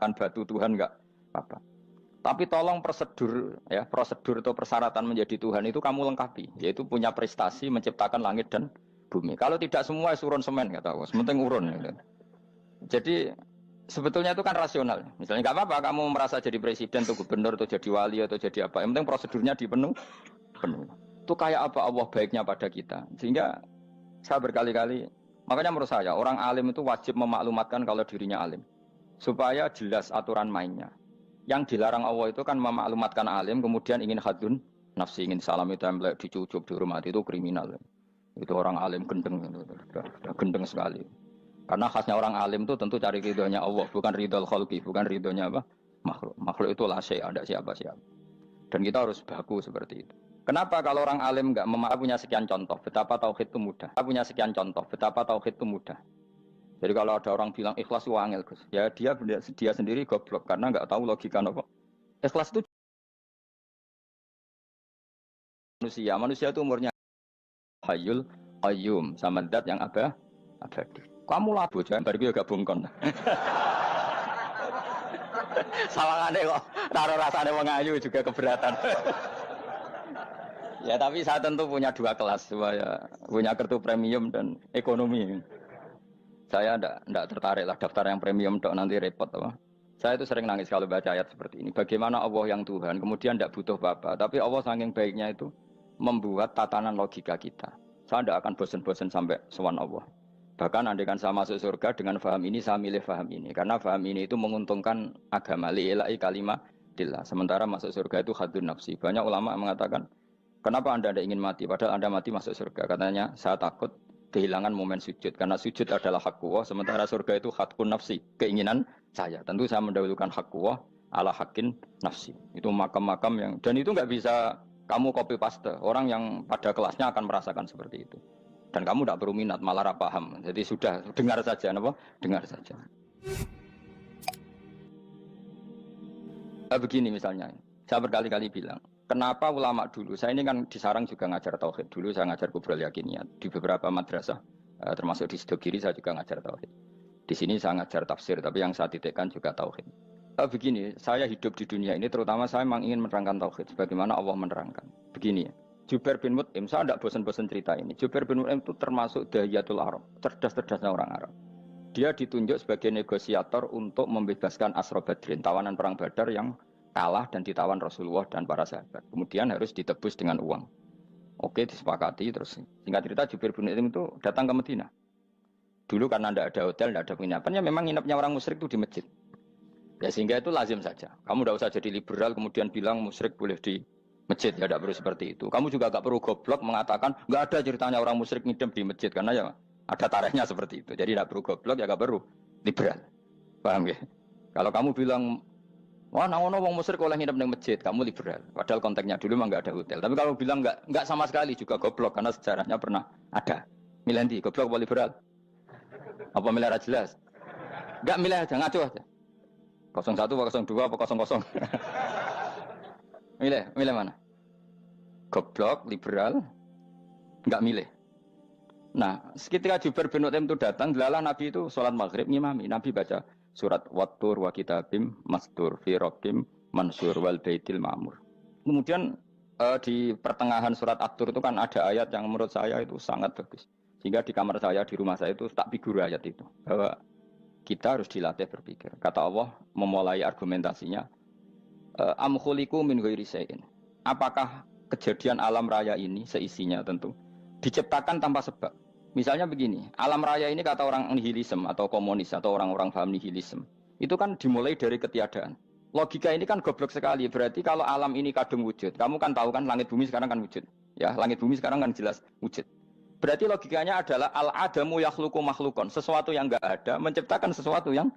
menciptakan batu Tuhan enggak apa-apa. Tapi tolong prosedur atau persyaratan menjadi Tuhan itu kamu lengkapi, yaitu punya prestasi menciptakan langit dan bumi. Kalau tidak semua urun semen kata Allah, sementing urun. Gitu. Jadi sebetulnya itu kan rasional. Misalnya nggak apa-apa kamu merasa jadi presiden atau gubernur atau jadi wali atau jadi apa, yang penting prosedurnya dipenuhi. Itu kayak apa Allah baiknya pada kita. Sehingga saya berkali-kali, makanya menurut saya orang alim itu wajib memaklumatkan kalau dirinya alim, supaya jelas aturan mainnya. Yang dilarang Allah itu kan memaklumatkan alim, kemudian ingin hadun nafsi, ingin salami template, dicucuk, dihormati, itu kriminal. Itu orang alim gendeng, gendeng sekali. Karena khasnya orang alim itu tentu cari ridhonya Allah, bukan ridhol khalqi, bukan ridhonya apa? Makhluk. Makhluk itu la syai', ada siapa-siapa. Dan kita harus baku seperti itu. Kenapa kalau orang alim enggak punya sekian contoh, betapa tauhid itu mudah. Punya sekian contoh, betapa tauhid itu mudah. Jadi kalau ada orang bilang ikhlas itu angel, Gus. Ya dia sendiri goblok karena enggak tahu logika apa. Ikhlas itu manusia. Manusia itu umurnya Hayyul Qayyum, sama zat yang abadi. Kamu lah bocah bar iki gabung kon. Sawangane kok karo rasane wong ayu juga keberatan. Ya tapi saya tentu punya dua kelas, punya kartu premium dan ekonomi. Saya enggak tertarik lah daftar yang premium dok, nanti repot apa. Saya itu sering nangis kalau baca ayat seperti ini. Bagaimana Allah yang Tuhan, kemudian enggak butuh apa-apa, tapi Allah saking baiknya itu membuat tatanan logika kita. Saya enggak akan bosan-bosan sampai sowan Allah. Bahkan andaikan saya masuk surga dengan faham ini, saya milih faham ini. Karena faham ini itu menguntungkan agama li'ilai kalimatillah. Sementara masuk surga itu hadun nafsi. Banyak ulama mengatakan, kenapa Anda tidak ingin mati? Padahal Anda mati masuk surga. Katanya, saya takut kehilangan momen sujud. Karena sujud adalah hak Allah, sementara surga itu hakun nafsi. Keinginan saya. Tentu saya mendahulukan hak Allah ala hakin nafsi. Itu makam-makam yang... Dan itu nggak bisa kamu copy paste. Orang yang pada kelasnya akan merasakan seperti itu. Dan kamu tidak perlu minat, malah paham. Jadi sudah, dengar saja. Apa? Dengar saja. Begini misalnya, saya berkali-kali bilang, kenapa ulama dulu, saya ini kan di Sarang juga ngajar tauhid, dulu saya ngajar kubrul yakiniyat, di beberapa madrasah, termasuk di Sidogiri saya juga ngajar tauhid. Di sini saya ngajar tafsir, tapi yang saya titikkan juga tauhid. Begini, saya hidup di dunia ini, terutama saya memang ingin menerangkan tauhid, sebagaimana Allah menerangkan. Begini ya, Jubair bin Mut'im, saya tidak bosan-bosan cerita ini, Jubair bin Mut'im itu termasuk dahiyatul Arab, cerdas-cerdasnya orang Arab. Dia ditunjuk sebagai negosiator untuk membebaskan Asra Badrin, tawanan perang Badar yang kalah dan ditawan Rasulullah dan para sahabat. Kemudian harus ditebus dengan uang. Oke, disepakati. Terus singkat cerita Jubair bin Mut'im itu datang ke Madinah. Dulu karena tidak ada hotel, tidak ada penginapan, ya memang nginepnya orang musyrik itu di masjid. Ya sehingga itu lazim saja. Kamu tidak usah jadi liberal kemudian bilang musyrik boleh di masjid, ya tidak perlu seperti itu. Kamu juga tidak perlu goblok mengatakan nggak ada ceritanya orang musyrik nginep di masjid, karena ya ada tarehnya seperti itu. Jadi tidak perlu goblok, ya tidak perlu liberal. Paham ya? Kalau kamu bilang, wah, naono wong musyrik oleh nginep di masjid, kamu liberal. Padahal konteksnya dulu memang nggak ada hotel. Tapi kalau bilang nggak sama sekali juga goblok, karena sejarahnya pernah ada. Milih nanti, goblok apa liberal? Apa milih jelas? Nggak milih aja, ngaco aja. 01 apa 02 apa 00. Milih mana? Goblok, liberal, nggak milih. Nah, ketika Jubair bin Mut'im itu datang, delalah Nabi itu sholat maghrib ngimami. Nabi baca surat Wattur wa kitabim mastur fi rabbim mansur wal baitil ma'mur. Kemudian di pertengahan surat At-Tur itu kan ada ayat yang menurut saya itu sangat bagus. Sehingga di kamar saya, di rumah saya itu tak figur ayat itu. Bahwa kita harus dilatih berpikir. Kata Allah memulai argumentasinya, am khuliqu min ghairi syai'in. Apakah kejadian alam raya ini seisinya tentu diciptakan tanpa sebab. Misalnya begini, alam raya ini kata orang nihilisme atau komunis atau orang-orang paham nihilisme, itu kan dimulai dari ketiadaan. Logika ini kan goblok sekali. Berarti kalau alam ini kadung wujud, kamu kan tahu kan langit bumi sekarang kan wujud. Ya, langit bumi sekarang kan jelas wujud. Berarti logikanya adalah al-adamu yakhluqu makhlukon, sesuatu yang enggak ada menciptakan sesuatu yang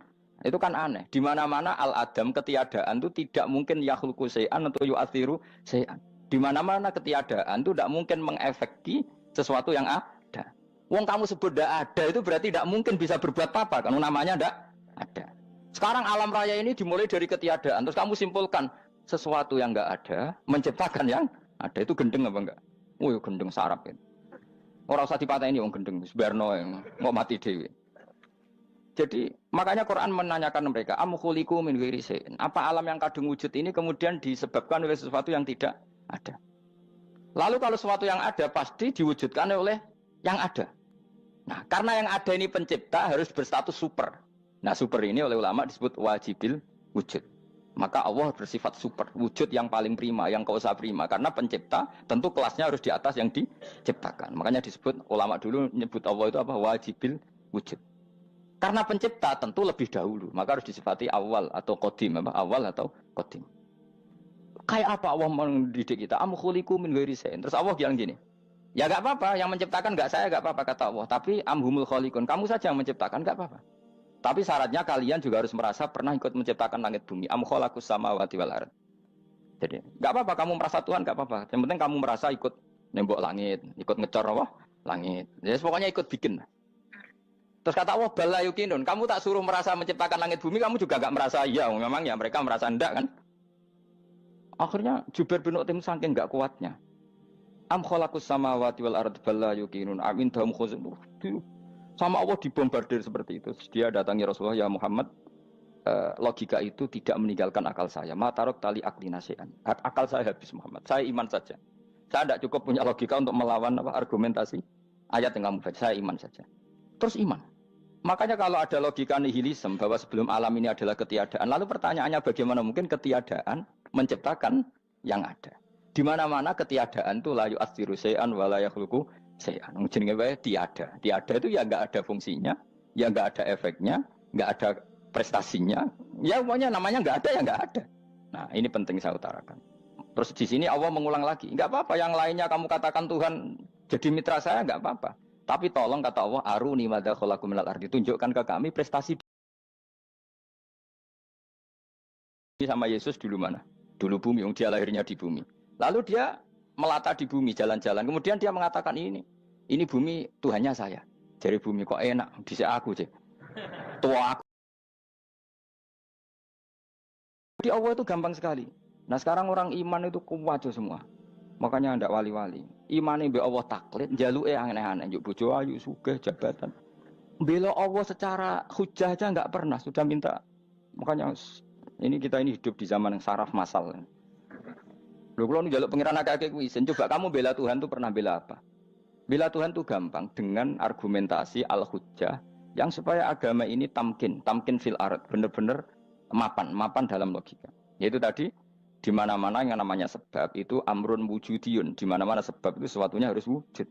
itu kan aneh. Di mana-mana al-adam ketiadaan itu tidak mungkin yakhluqu syai'an atau yu'athiru syai'an. Di mana-mana ketiadaan itu tidak mungkin mengefeki sesuatu yang ada. Wong kamu sebut tidak ada itu berarti tidak mungkin bisa berbuat apa-apa karena namanya tidak ada. Sekarang alam raya ini dimulai dari ketiadaan. Terus kamu simpulkan sesuatu yang enggak ada menciptakan yang ada, itu gendeng apa enggak? Oh, gendeng sarap itu. Orang usah dipatahin wong gendeng, sebarno yang mau mati dewi. Jadi makanya Quran menanyakan mereka, am khuliqu min ghairi syai'in. Apa alam yang kadung wujud ini kemudian disebabkan oleh sesuatu yang tidak ada? Lalu kalau sesuatu yang ada pasti diwujudkan oleh yang ada. Nah, karena yang ada ini pencipta harus berstatus super. Nah, super ini oleh ulama disebut wajibil wujud. Maka Allah bersifat super, wujud yang paling prima, yang kausa prima. Karena pencipta tentu kelasnya harus di atas yang diciptakan. Makanya disebut ulama dulu nyebut Allah itu apa? Wajibil wujud. Karena pencipta tentu lebih dahulu, maka harus disifati awal atau qadim, apa? Awal atau qadim. Kayak apa Allah mendidik kita? Am khuliqu min ghairi syai'in. Terus Allah bilang gini, ya enggak apa-apa, yang menciptakan enggak saya, enggak apa-apa kata Allah. Tapi amhumul khaliqun, kamu saja yang menciptakan, enggak apa-apa. Tapi syaratnya kalian juga harus merasa pernah ikut menciptakan langit bumi. Am khalaqus samawati wal ardh. Jadi, enggak apa-apa kamu merasa Tuhan, enggak apa-apa. Yang penting kamu merasa ikut nembok langit, ikut ngecor apa? Langit. Jadi pokoknya ikut bikin. Terus kata Allah, bala yukinun, kamu tak suruh merasa menciptakan langit bumi, kamu juga enggak merasa iya. Memang ya mereka merasa enggak kan? Akhirnya Jubair bin Mut'im saking enggak kuatnya. Am khalaqus samawati wal ardh bala yukinun amin dahum khuzun. Sama Allah dibombardir seperti itu. Dia datangi Rasulullah, ya Muhammad, logika itu tidak meninggalkan akal saya. Matarok tali akli nasian. Akal saya habis Muhammad. Saya iman saja. Saya tidak cukup punya logika untuk melawan argumentasi ayat yang kamu baca. Saya iman saja. Terus iman. Makanya kalau ada logika nihilisme bahwa sebelum alam ini adalah ketiadaan, lalu pertanyaannya bagaimana mungkin ketiadaan menciptakan yang ada? Di mana-mana ketiadaan itu la yu'atsiru syai'an wa la yakhluqu syai'an. Jenenge wae tiada. Tiada itu ya enggak ada fungsinya, ya enggak ada efeknya, enggak ada prestasinya. Ya pokoknya namanya enggak ada ya enggak ada. Nah, ini penting saya utarakan. Terus di sini Allah mengulang lagi, enggak apa-apa yang lainnya kamu katakan Tuhan jadi mitra saya enggak apa-apa. Tapi tolong kata Allah, aruni madza khalaqu minal ardi, tunjukkan ke kami prestasi sama Yesus dulu mana? Dulu bumi, dia lahirnya di bumi. Lalu dia melata di bumi, jalan-jalan. Kemudian dia mengatakan ini bumi Tuhannya saya. Jadi bumi kok enak, bisa aku sih. Tua aku. Di Allah itu gampang sekali. Nah sekarang orang iman itu kuat semua. Makanya ndak wali-wali. Imane mbek Allah taklid, njaluke aneh-aneh, njuk bojo ayu, sugih, jabatan. Bela Allah secara hujah aja enggak pernah, sudah minta. Makanya kita hidup di zaman yang saraf masal. Lho kula njaluk pengiran akeh-akeh kuwi, coba kamu bela Tuhan tuh pernah bela apa? Bela Tuhan tuh gampang dengan argumentasi al-hujjah yang supaya agama ini tamkin fil ard, benar-benar mapan dalam logika. Yaitu tadi di mana-mana yang namanya sebab itu amrun wujudiyun, di mana-mana sebab itu sesuatunya harus wujud.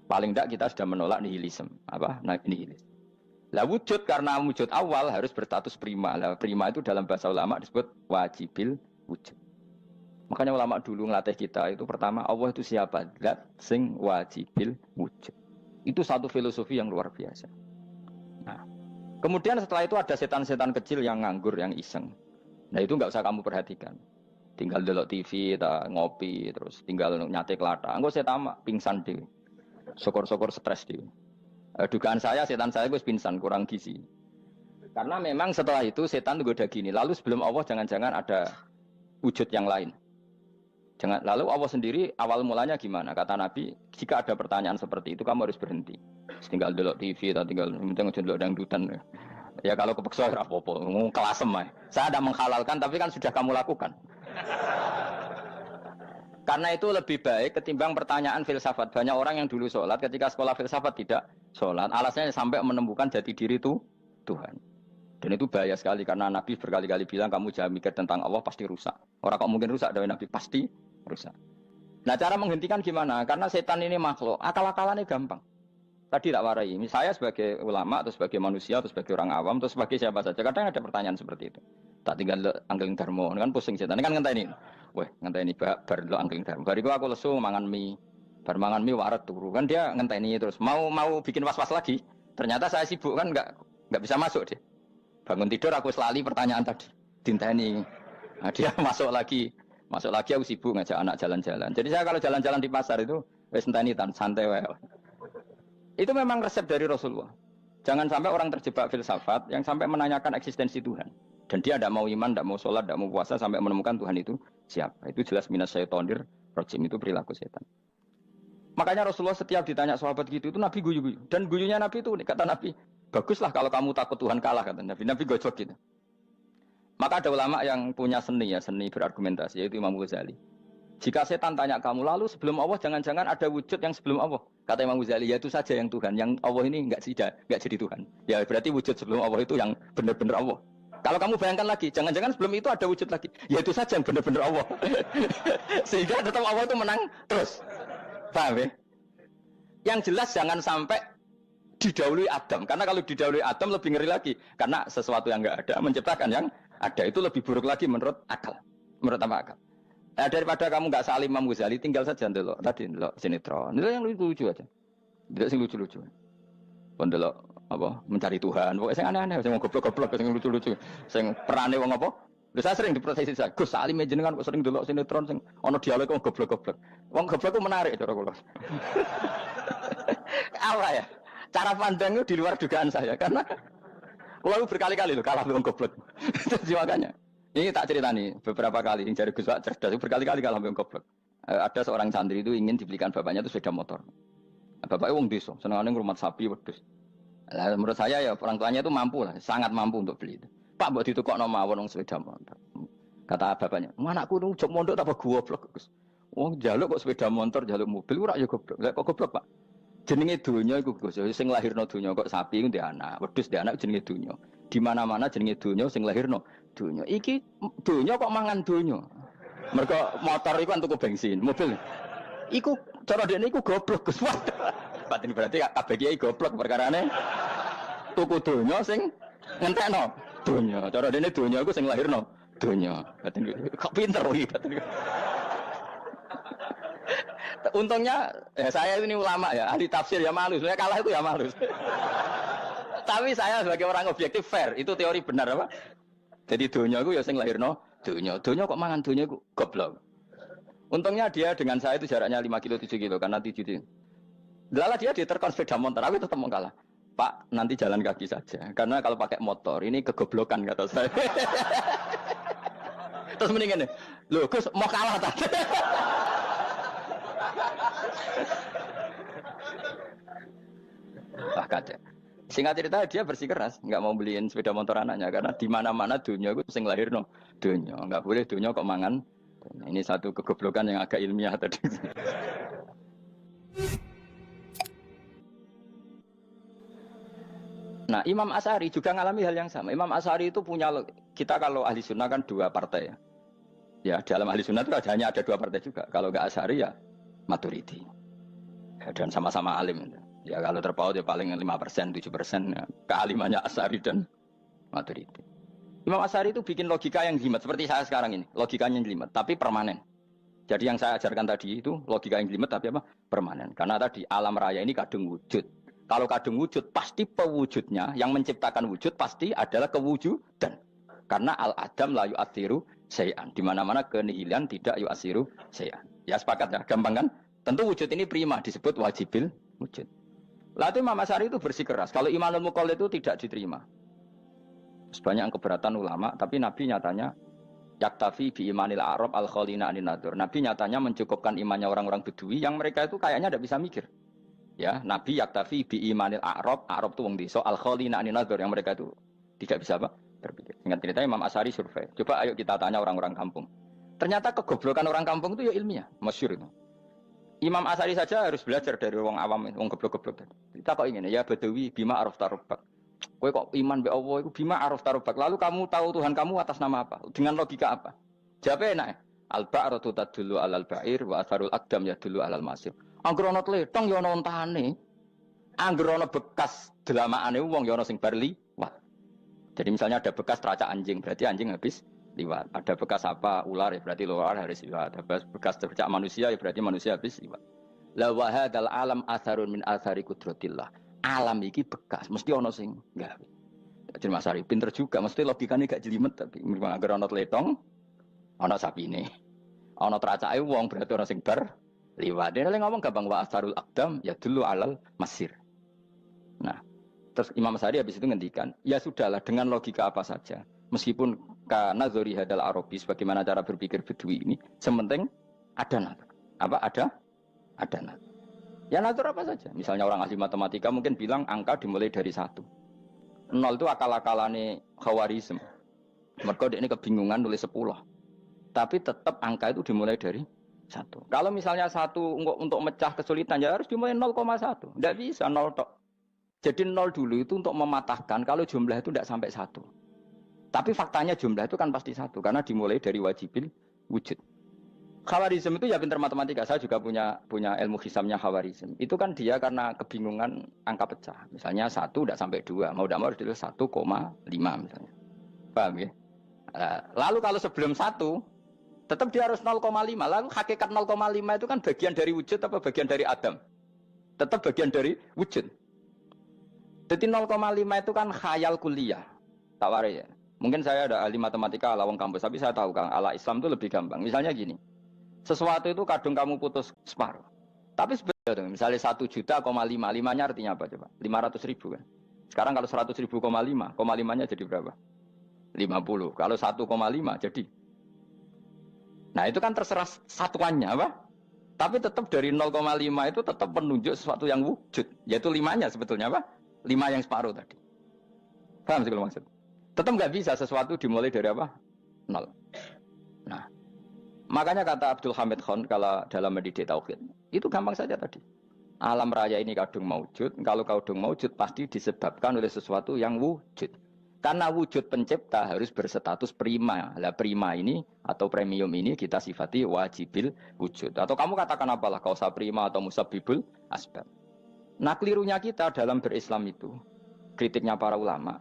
Paling tidak kita sudah menolak nihilisme. Apa? Nah, nihilisme. Lah wujud karena wujud awal harus berstatus prima. Lah prima itu dalam bahasa ulama disebut wajibil wujud. Makanya ulama dulu ngelatih kita itu pertama Allah itu siapa? Zat sing wajibil wujud. Itu satu filosofi yang luar biasa. Nah, kemudian setelah itu ada setan-setan kecil yang nganggur, yang iseng. Nah itu nggak usah kamu perhatikan. Tinggal delok TV, ngopi, terus tinggal nyate kelata. Engko saya tamak pingsan dhewe. Syukur-syukur stres dhewe. Dugaan saya setan saya gue pingsan, kurang gizi. Karena memang setelah itu setan itu udah gini. Lalu sebelum Allah jangan-jangan ada wujud yang lain. Lalu Allah sendiri awal mulanya gimana? Kata Nabi, jika ada pertanyaan seperti itu kamu harus berhenti. Tinggal delok TV atau tinggal delok dangdutan. Ya kalau kepeksa ora apa-apa, kelasem ae. Saya ada menghalalkan tapi kan sudah kamu lakukan. Karena itu lebih baik ketimbang pertanyaan filsafat. Banyak orang yang dulu sholat ketika sekolah filsafat tidak sholat. Alasannya sampai menemukan jati diri itu Tuhan. Dan itu bahaya sekali karena Nabi berkali-kali bilang kamu jangan mikir tentang Allah pasti rusak. Orang kok mungkin rusak dari Nabi pasti rusak. Nah cara menghentikan gimana? Karena setan ini makhluk, akal-akalannya gampang. Tadi tak warai. Saya sebagai ulama atau sebagai manusia atau sebagai orang awam atau sebagai siapa saja. Kadang ada pertanyaan seperti itu. Tak tinggal anggeling darmo, kan pusing setan. Ini kan ngenteni. Weh, ngenteni bar lo anggeling darmo. Bariku aku lesu mangan mie. Bar mangan mie waret turu. Kan dia ngenteni terus mau bikin was-was lagi. Ternyata saya sibuk kan enggak bisa masuk dia. Bangun tidur aku selali pertanyaan tadi. Dinteni. Nah, dia masuk lagi aku sibuk ngajak anak jalan-jalan. Jadi saya kalau jalan-jalan di pasar itu wis enteni santai wae. Itu memang resep dari Rasulullah. Jangan sampai orang terjebak filsafat yang sampai menanyakan eksistensi Tuhan. Dan dia tidak mau iman, tidak mau sholat, tidak mau puasa sampai menemukan Tuhan itu siapa. Itu jelas minas syaitonir rajim, itu perilaku setan. Makanya Rasulullah setiap ditanya sahabat gitu itu Nabi guyu-guyu. Dan guyunya Nabi itu kata Nabi, Baguslah kalau kamu takut Tuhan kalah kata Nabi. Nabi gojok gitu. Maka ada ulama yang punya seni ya, seni berargumentasi yaitu Imam Ghazali. Jika setan tanya kamu lalu sebelum Allah jangan-jangan ada wujud yang sebelum Allah. Kata Imam Ghazali, ya itu saja yang Tuhan. Yang Allah ini enggak jadi Tuhan. Ya berarti wujud sebelum Allah itu yang benar-benar Allah. Kalau kamu bayangkan lagi, jangan-jangan sebelum itu ada wujud lagi. Ya itu saja yang benar-benar Allah. Sehingga tetap Allah itu menang terus. Paham ya? Yang jelas jangan sampai didahului Adam. Karena kalau didahului Adam lebih ngeri lagi. Karena sesuatu yang enggak ada menciptakan yang ada. Itu lebih buruk lagi menurut akal. Menurut apa akal? Nah, daripada kamu nggak salim Imam Ghazali, tinggal saja ndelok tadi ndelok sinetron. Itu yang lucu-lucu aja. Tidak sing lucu-lucu. Ndelok apa mencari Tuhan. Pokoknya sing aneh-aneh, sing goblok-goblok, sing lucu-lucu. Sing perane wong apa? Lha saya sering diprotesi saya. Gus Salim jenengan kok sering ndelok sinetron sing ana dialog wong goblok-goblok. Wong goblok ku menarik cara kula. Apa ya? Cara pandang itu di luar dugaan saya karena kula berkali-kali lho kalah wong goblok. Jadi makanya ini tak cerita nih, beberapa kali yang jari Gus Wak cerdas, berkali-kali kalah sampai goblok. Ada seorang santri itu ingin dibelikan bapaknya itu sepeda motor. Bapaknya wong desa, senengane ngrumat sapi wedhus. Lah menurut saya ya orang tuanya itu mampu lah, sangat mampu untuk beli itu. Pak mbok ditukokno mawon wong sepeda motor. Kata bapaknya, "Anakku nu jok mondok tak goblok, Gus." Wong njaluk kok sepeda motor, njaluk mobil ora ya goblok. Lah kok goblok, Pak? Jenenge donya iku Gus, sing lahirno donya kok sapi ku ndek anak, wedhus ndek anak jenenge donya. Di mana-mana jenenge donya sing lahirno donya. Iki donya kok mangan donya. Mergo motor iku kan tuku bensin, mobil. Iku cara dekne iku goblok Gus. Batin berarti kabeh kiai goblok perkarane tuku donya sing ngentekno donya. Cara dekne donya iku sing lahirno donya. Batin kok pinter iki batin. Untungnya saya ini ulama ya, ahli tafsir ya malu. Saya kalah itu ya malu. Tapi saya sebagai orang objektif fair, itu teori benar apa? Jadi donya itu ya sing lahirno donya. Donya kok mangan donya itu goblok. Untungnya dia dengan saya itu jaraknya 5 kilo 7 kilo karena 7 kilo. Lala dia diterkon sepeda motor, tapi tetap mau kalah. Pak, nanti jalan kaki saja. Karena kalau pakai motor ini kegoblokan kata saya. Terus mendingan nih, loh Gus mau kalah tadi. Wah kacau. Singkat cerita dia bersikeras nggak mau beliin sepeda motor anaknya karena di mana-mana dunia itu sing lahir no dunia nggak boleh dunia kok mangan. Ini satu kegoblokan yang agak ilmiah tadi. Nah Imam Asy'ari juga ngalami hal yang sama. Imam Asy'ari itu punya kita kalau ahli sunnah kan dua partai ya. Ya dalam ahli sunnah itu hanya ada dua partai juga. Kalau nggak Asy'ari ya Maturidi. Ya, dan sama-sama alim. Ya kalau terpaut ya paling 5%, 7% ya. Kealimannya Asy'ari dan Maturidi. Imam Asy'ari itu bikin logika yang jelimet seperti saya sekarang ini. Logikanya yang jelimet tapi permanen. Jadi yang saya ajarkan tadi itu logika yang jelimet tapi apa? Permanen. Karena tadi alam raya ini kadung wujud. Kalau kadung wujud pasti pewujudnya yang menciptakan wujud pasti adalah kewujudan. Karena al-adam la yu'athiru syai'an. Di mana-mana kenihilan tidak yu'athiru syai'an. Ya sepakat ya, gampang kan? Tentu wujud ini prima disebut wajibil wujud. Lalu Imam Asy'ari itu bersikeras. Kalau imanul muqallid itu tidak diterima. Sebanyak keberatan ulama, tapi Nabi nyatanya yaktafi bi imanil arab al khalina anin nadur. Nabi nyatanya mencukupkan imannya orang-orang Bedui yang mereka itu kayaknya tidak bisa mikir. Ya, Nabi yaktafi bi imanil arab itu wong desa al khalina anin nadur yang mereka itu tidak bisa apa? Berpikir. Ingat cerita Imam Asy'ari survei. Coba ayo kita tanya orang-orang kampung. Ternyata kegoblokan orang kampung itu ya ilmiah, masyhur itu. Imam Asy'ari saja harus belajar dari wong awam, wong goblok-goblok. Kita kok ingin ya Badawi bima araf tarubak. Kowe kok iman be Allah itu bima araf tarubak. Lalu kamu tahu Tuhan kamu atas nama apa? Dengan logika apa? Jawabnya enak. Al-ba'ratu tadullu 'alal ba'ir wa atharul aqdam yadullu 'alal masir. Angger ana tletong ya ana ontane. Angger ana bekas delamaane wong ya ana sing bar liwat. Jadi misalnya ada bekas teracak anjing, berarti anjing habis liwat. Ada bekas apa ular ya berarti ular harus liwat. Ada bekas tercak manusia ya berarti manusia habis liwat. La wa hadzal alam atharun min athari qudratillah. Alam iki bekas mesti ana sing gawe. Jadi Mas Ari pinter juga mesti logikane gak jelimet tapi memang agar ana tletong ana sapine. Ana teracake wong berarti ana sing bar liwat. Dia ngomong gampang wa atharul aqdam ya dulu alal masir. Nah, terus Imam Asy'ari habis itu ngendikan, ya sudahlah dengan logika apa saja. Meskipun karena zori hadal Arabi sebagaimana cara berpikir Bedui ini, sementing ada natur. Apa ada? Ada natur. Ya natur apa saja. Misalnya orang ahli matematika mungkin bilang angka dimulai dari 1. Nol itu akal-akalane Khawarizm. Mereka ini kebingungan nulis 10. Tapi tetap angka itu dimulai dari 1. Kalau misalnya 1 untuk mecah kesulitan ya harus dimulai 0,1. Tidak bisa 0 tok. Jadi 0 dulu itu untuk mematahkan kalau jumlah itu tidak sampai 1. Tapi faktanya jumlah itu kan pasti 1 karena dimulai dari wajibil wujud. Khawarizm itu ya pintar matematika. Saya juga punya ilmu hisamnya Khawarizm. Itu kan dia karena kebingungan angka pecah. Misalnya 1 tidak sampai 2. Mau tidak mau harus ditulis 1,5 misalnya. Paham ya? Lalu kalau sebelum 1, tetap dia harus 0,5. Lalu hakikat 0,5 itu kan bagian dari wujud apa bagian dari Adam? Tetap bagian dari wujud. Jadi 0,5 itu kan khayal kuliah. Tak warai ya. Mungkin saya ada ahli matematika ala wong kampus, tapi saya tahu Kang, ala Islam itu lebih gampang. Misalnya gini, sesuatu itu kadung kamu putus separuh. Tapi sebenarnya misalnya 1,5 juta, 5-nya artinya apa coba? 500.000 kan. Sekarang kalau 100.000, 5-nya jadi berapa? 50. Kalau 1,5 jadi. Nah itu kan terserah satuannya apa? Tapi tetap dari 0,5 itu tetap menunjuk sesuatu yang wujud. Yaitu 5-nya sebetulnya apa? 5 yang separuh tadi. Paham sih kalau maksud? Tetap nggak bisa sesuatu dimulai dari apa? 0. Nah, makanya kata Abdul Hamid Khan kalau dalam mendidik tauhid, itu gampang saja tadi. Alam raya ini kadung maujud, kalau kadung maujud pasti disebabkan oleh sesuatu yang wujud. Karena wujud pencipta harus berstatus prima. Lah prima ini atau premium ini kita sifati wajibil wujud. Atau kamu katakan apalah kausa prima atau musabbibul asbab. Nah kelirunya kita dalam berislam itu, kritiknya para ulama,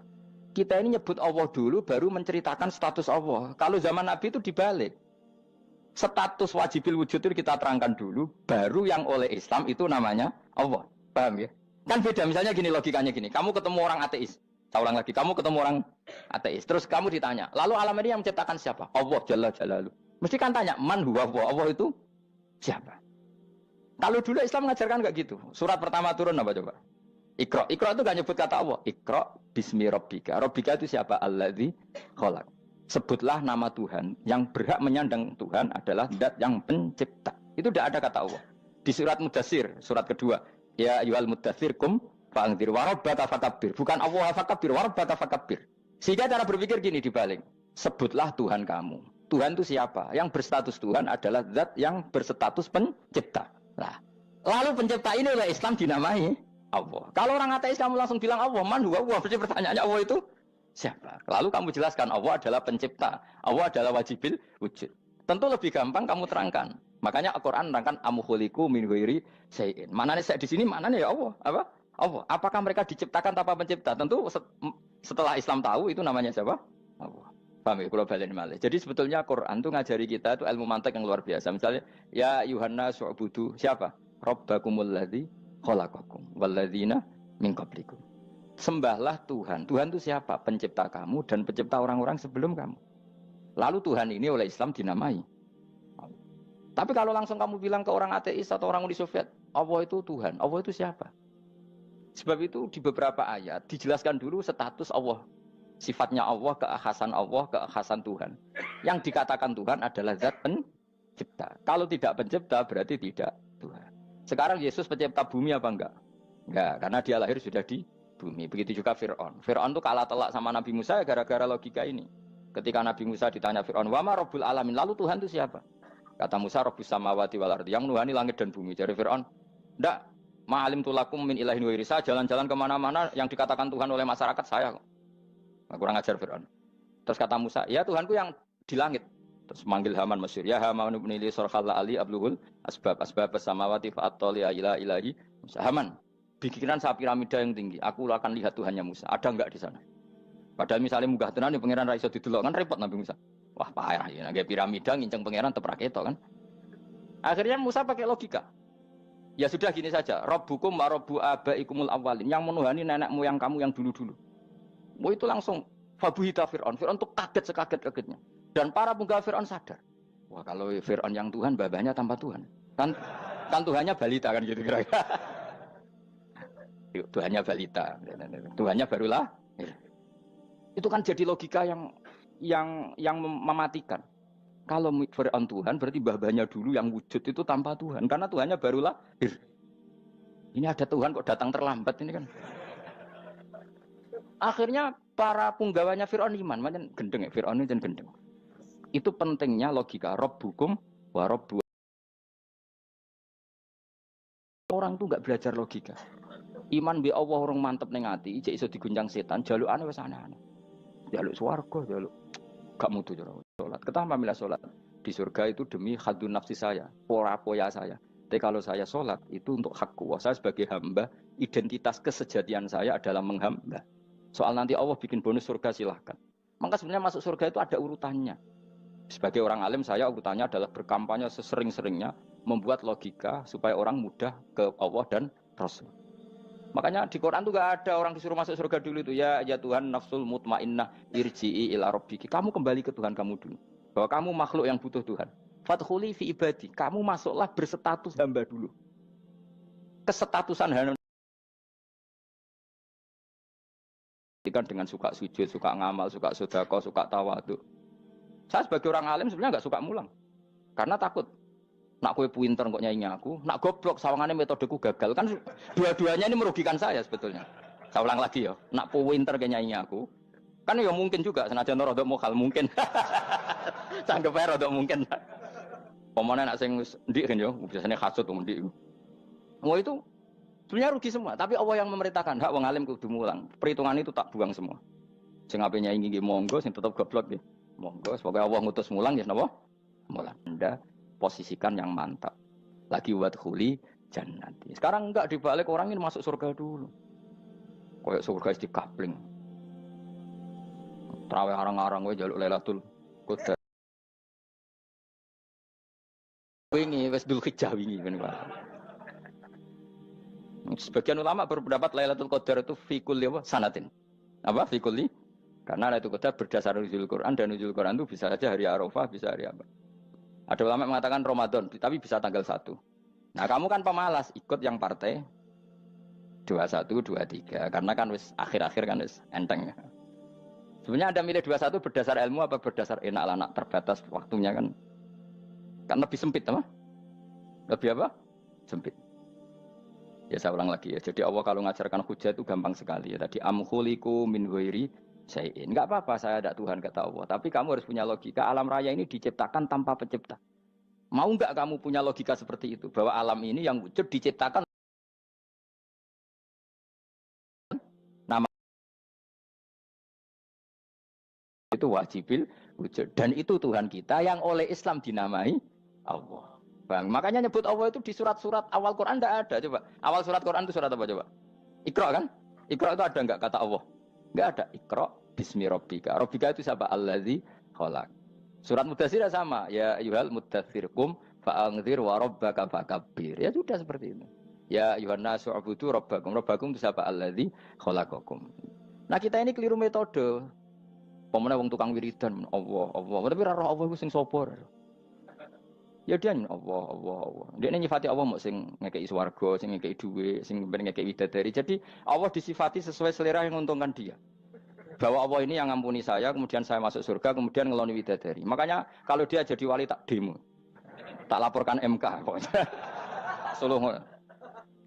kita ini nyebut Allah dulu baru menceritakan status Allah. Kalau zaman Nabi itu dibalik. Status wajibil wujud itu kita terangkan dulu, baru yang oleh Islam itu namanya Allah. Paham ya? Kan beda, misalnya gini logikanya gini, kamu ketemu orang ateis. Saya ulang lagi, kamu ketemu orang ateis, terus kamu ditanya, lalu alam ini yang menciptakan siapa? Allah Jalla Jalaluh. Mesti kan tanya, man huwa Allah itu siapa? Kalau dulu Islam mengajarkan enggak gitu. Surat pertama turun apa coba? Iqra. Iqra itu enggak nyebut kata Allah. Iqra bismi rabbika. Rabbika itu siapa? Alladzi khalaq. Sebutlah nama Tuhan. Yang berhak menyandang Tuhan adalah zat yang pencipta. Itu tidak ada kata Allah. Di surat Mudatsir, surat kedua, ya ayyuhal mudatsir kum fa'anzir wa rabbaka fakabbir. Bukan Allah fakabbir, wa rabbaka fakabbir. Sehingga cara berpikir gini dibalik. Sebutlah Tuhan kamu. Tuhan itu siapa? Yang berstatus Tuhan adalah zat yang berstatus pencipta. Nah, lalu pencipta ini oleh Islam dinamai Allah. Kalau orang ateis kamu langsung bilang Allah, man huwa Allah, berarti pertanyaannya Allah itu siapa? Lalu kamu jelaskan Allah adalah pencipta, Allah adalah wajibil wujud. Tentu lebih gampang kamu terangkan. Makanya Al-Qur'an menerangkan amkhuliqu min ghairi syai'in. Manane di sini manane ya Allah, apa? Allah. Apakah mereka diciptakan tanpa pencipta? Tentu setelah Islam tahu itu namanya siapa? Allah. Paham ya? Kalau balen malih. Jadi sebetulnya Quran itu ngajari kita itu ilmu mantek yang luar biasa. Misalnya ya Yuhanna su'budu siapa? Rabbakumul ladzi khalaqakum walladzina min qablikum. Sembahlah Tuhan. Tuhan itu siapa? Pencipta kamu dan pencipta orang-orang sebelum kamu. Lalu Tuhan ini oleh Islam dinamai. Tapi kalau langsung kamu bilang ke orang ateis atau orang Uni Soviet, Allah itu Tuhan. Allah itu siapa? Sebab itu di beberapa ayat dijelaskan dulu status Allah. Sifatnya Allah, keakhasan Tuhan. Yang dikatakan Tuhan adalah zat pencipta. Kalau tidak pencipta berarti tidak Tuhan. Sekarang Yesus pencipta bumi apa enggak? Enggak, karena dia lahir sudah di bumi. Begitu juga Fir'aun. Fir'aun itu kalah telak sama Nabi Musa gara-gara logika ini. Ketika Nabi Musa ditanya Fir'aun, wa ma rabbul alamin, lalu Tuhan itu siapa? Kata Musa, rabbus samawati wal ardi, yang menuhani langit dan bumi. Jadi Fir'aun, enggak, ma'alim tulakum min ilahin wa irisa, jalan-jalan kemana-mana yang dikatakan Tuhan oleh masyarakat saya. Kurang ajar Fir'aun. Terus kata Musa, ya Tuhanku yang di langit. Terus manggil Haman Masyur, ya Haman ibn Ili sorkhalla ali abluhul asbab samawati fa'attoli ila ilahi Musa. Haman, bikinan saya piramida yang tinggi, aku akan lihat Tuhannya Musa. Ada enggak di sana? Padahal misalnya munggah tenan di pangeran ra iso didelok kan repot Nabi Musa. Wah payah ya, nggak piramida nginceng pangeran teprak itu kan. Akhirnya Musa pakai logika. Ya sudah gini saja, Rabbukum wa rabbu abaikumul awwalin, yang menuhani nenek moyang kamu yang dulu-dulu. Mau itu langsung fabuhita Fir'aun. Fir'aun itu kaget sekaget-kagetnya. Dan para penggawai Fir'aun sadar. Wah kalau Fir'aun yang Tuhan, babanya tanpa Tuhan. Kan Tuhannya balita kan gitu kira-kira. Tuhannya balita. Tuhannya barulah. Itu kan jadi logika yang mematikan. Kalau Fir'aun Tuhan berarti babanya dulu yang wujud itu tanpa Tuhan. Karena Tuhannya barulah. Ini ada Tuhan kok datang terlambat ini kan. Akhirnya para punggawanya Fir'aun iman, macam gendeng ya, Fir'aun itu gendeng. Itu pentingnya logika Rabbukum wa Rabbu. Orang tuh nggak belajar logika. Iman bi Allah orang mantep ning ati, ijek iso diguncang setan, jalukane wis aneh-aneh. Jaluk swarga, jaluk gak mutu cara salat. Ketama milah salat. Di surga itu demi khadun nafsi saya, poya saya. Tapi kalau saya sholat itu untuk hakku. Saya sebagai hamba, identitas kesejatian saya adalah menghamba. Soal nanti Allah bikin bonus surga silahkan. Maka sebenarnya masuk surga itu ada urutannya. Sebagai orang alim saya urutannya adalah berkampanye sesering-seringnya membuat logika supaya orang mudah ke Allah dan Rasul. Makanya di Quran tuh gak ada orang disuruh masuk surga dulu itu ya Tuhan nafsul mutmainnah irji'i ila rabbiki. Kamu kembali ke Tuhan kamu dulu. Bahwa kamu makhluk yang butuh Tuhan. Fadkhuli fi ibadi. Kamu masuklah berstatus hamba dulu. Kesetatusan hamba dengan suka sujud, suka ngamal, suka sedekah, suka tawadhu. Saya sebagai orang alim sebenarnya nggak suka mulang. Karena takut. Nak kue pinter kok nyanyi aku, nak goblok sawangannya metodeku gagal. Kan dua-duanya ini merugikan saya sebetulnya. Saya ulang lagi ya, nak pinter kayak nyanyi aku. Kan ya mungkin juga, senajan rodok mokal mungkin. Sanggep aja rodok mungkin. Pemana nak sing ndik kan yo, biasanya hasud wong ndik. Mau itu sebenarnya rugi semua, tapi Allah yang memerintahkan hak wong alim kudu mulang. Perhitungan itu tak buang semua. Sing ape nyanyi nggih monggo, sing tetep goblok nggih. Monggo, semoga Allah ngutus mulang ya napa? Mulang. Anda posisikan yang mantap. Lagi buat khuli jannati. Sekarang enggak dibalik orang ini masuk surga dulu. Kayak surga di kapling. Traweh arang-arang wae jaluk Lailatul Qadar. Wingi wis Dzulhijjah wingi kan Pak. Sebagian ulama berpendapat Lailatul Qadar itu fi kulli sanatin. Apa fi kulli? Karena Lailatul Qadar berdasar nuzul Quran dan nuzul Quran itu bisa saja hari Arafah, bisa hari apa. Ada ulama mengatakan Ramadan, tapi bisa tanggal 1. Nah, kamu kan pemalas, ikut yang partai 21, 23. Karena kan wis akhir-akhir kan wis enteng. Sebenarnya Anda milih 21 berdasar ilmu apa berdasar enak anak terbatas waktunya kan? Kan lebih sempit, apa? Lebih apa? Sempit. Ya saya ulang lagi ya. Jadi Allah kalau ngajarkan hujah itu gampang sekali ya. Tadi amkhuliku min ghairi syai'in. Enggak apa-apa saya ada Tuhan kata Allah, tapi kamu harus punya logika. Alam raya ini diciptakan tanpa pencipta. Mau enggak kamu punya logika seperti itu bahwa alam ini yang wujud diciptakan nama itu wajibil wujud dan itu Tuhan kita yang oleh Islam dinamai Allah. Bang, makanya nyebut Allah itu di surat-surat awal Quran enggak ada coba. Awal surat Quran itu surat apa coba? Iqra kan? Iqra itu ada enggak kata Allah? Enggak ada. Iqra bismi rabbika. Rabbika itu siapa? Allazi khalaq. Surat Mudatsir sama. Ya ayyuhal mudatsir qum fa'anzir wa rabbaka fakabbir. Ya sudah seperti itu. Ya ayyuhan nasu ubudu rabbakum. Rabbakum itu siapa? Allazi khalaqakum. Nah, kita ini keliru metode. Pemene wong tukang wiridan Allah. Tapi ora roh Allah iku sing sapa? Ya dia Allah. Dia nyifati Allah mau sing ngekei swarga, sing ngekei duwe, sing ngekei widadari. Jadi Allah disifati sesuai selera yang menguntungkan dia. Bahwa Allah ini yang ngampuni saya, kemudian saya masuk surga, kemudian ngeloni widadari. Makanya kalau dia jadi wali tak demo. Tak laporkan MK pokoknya. Suluh.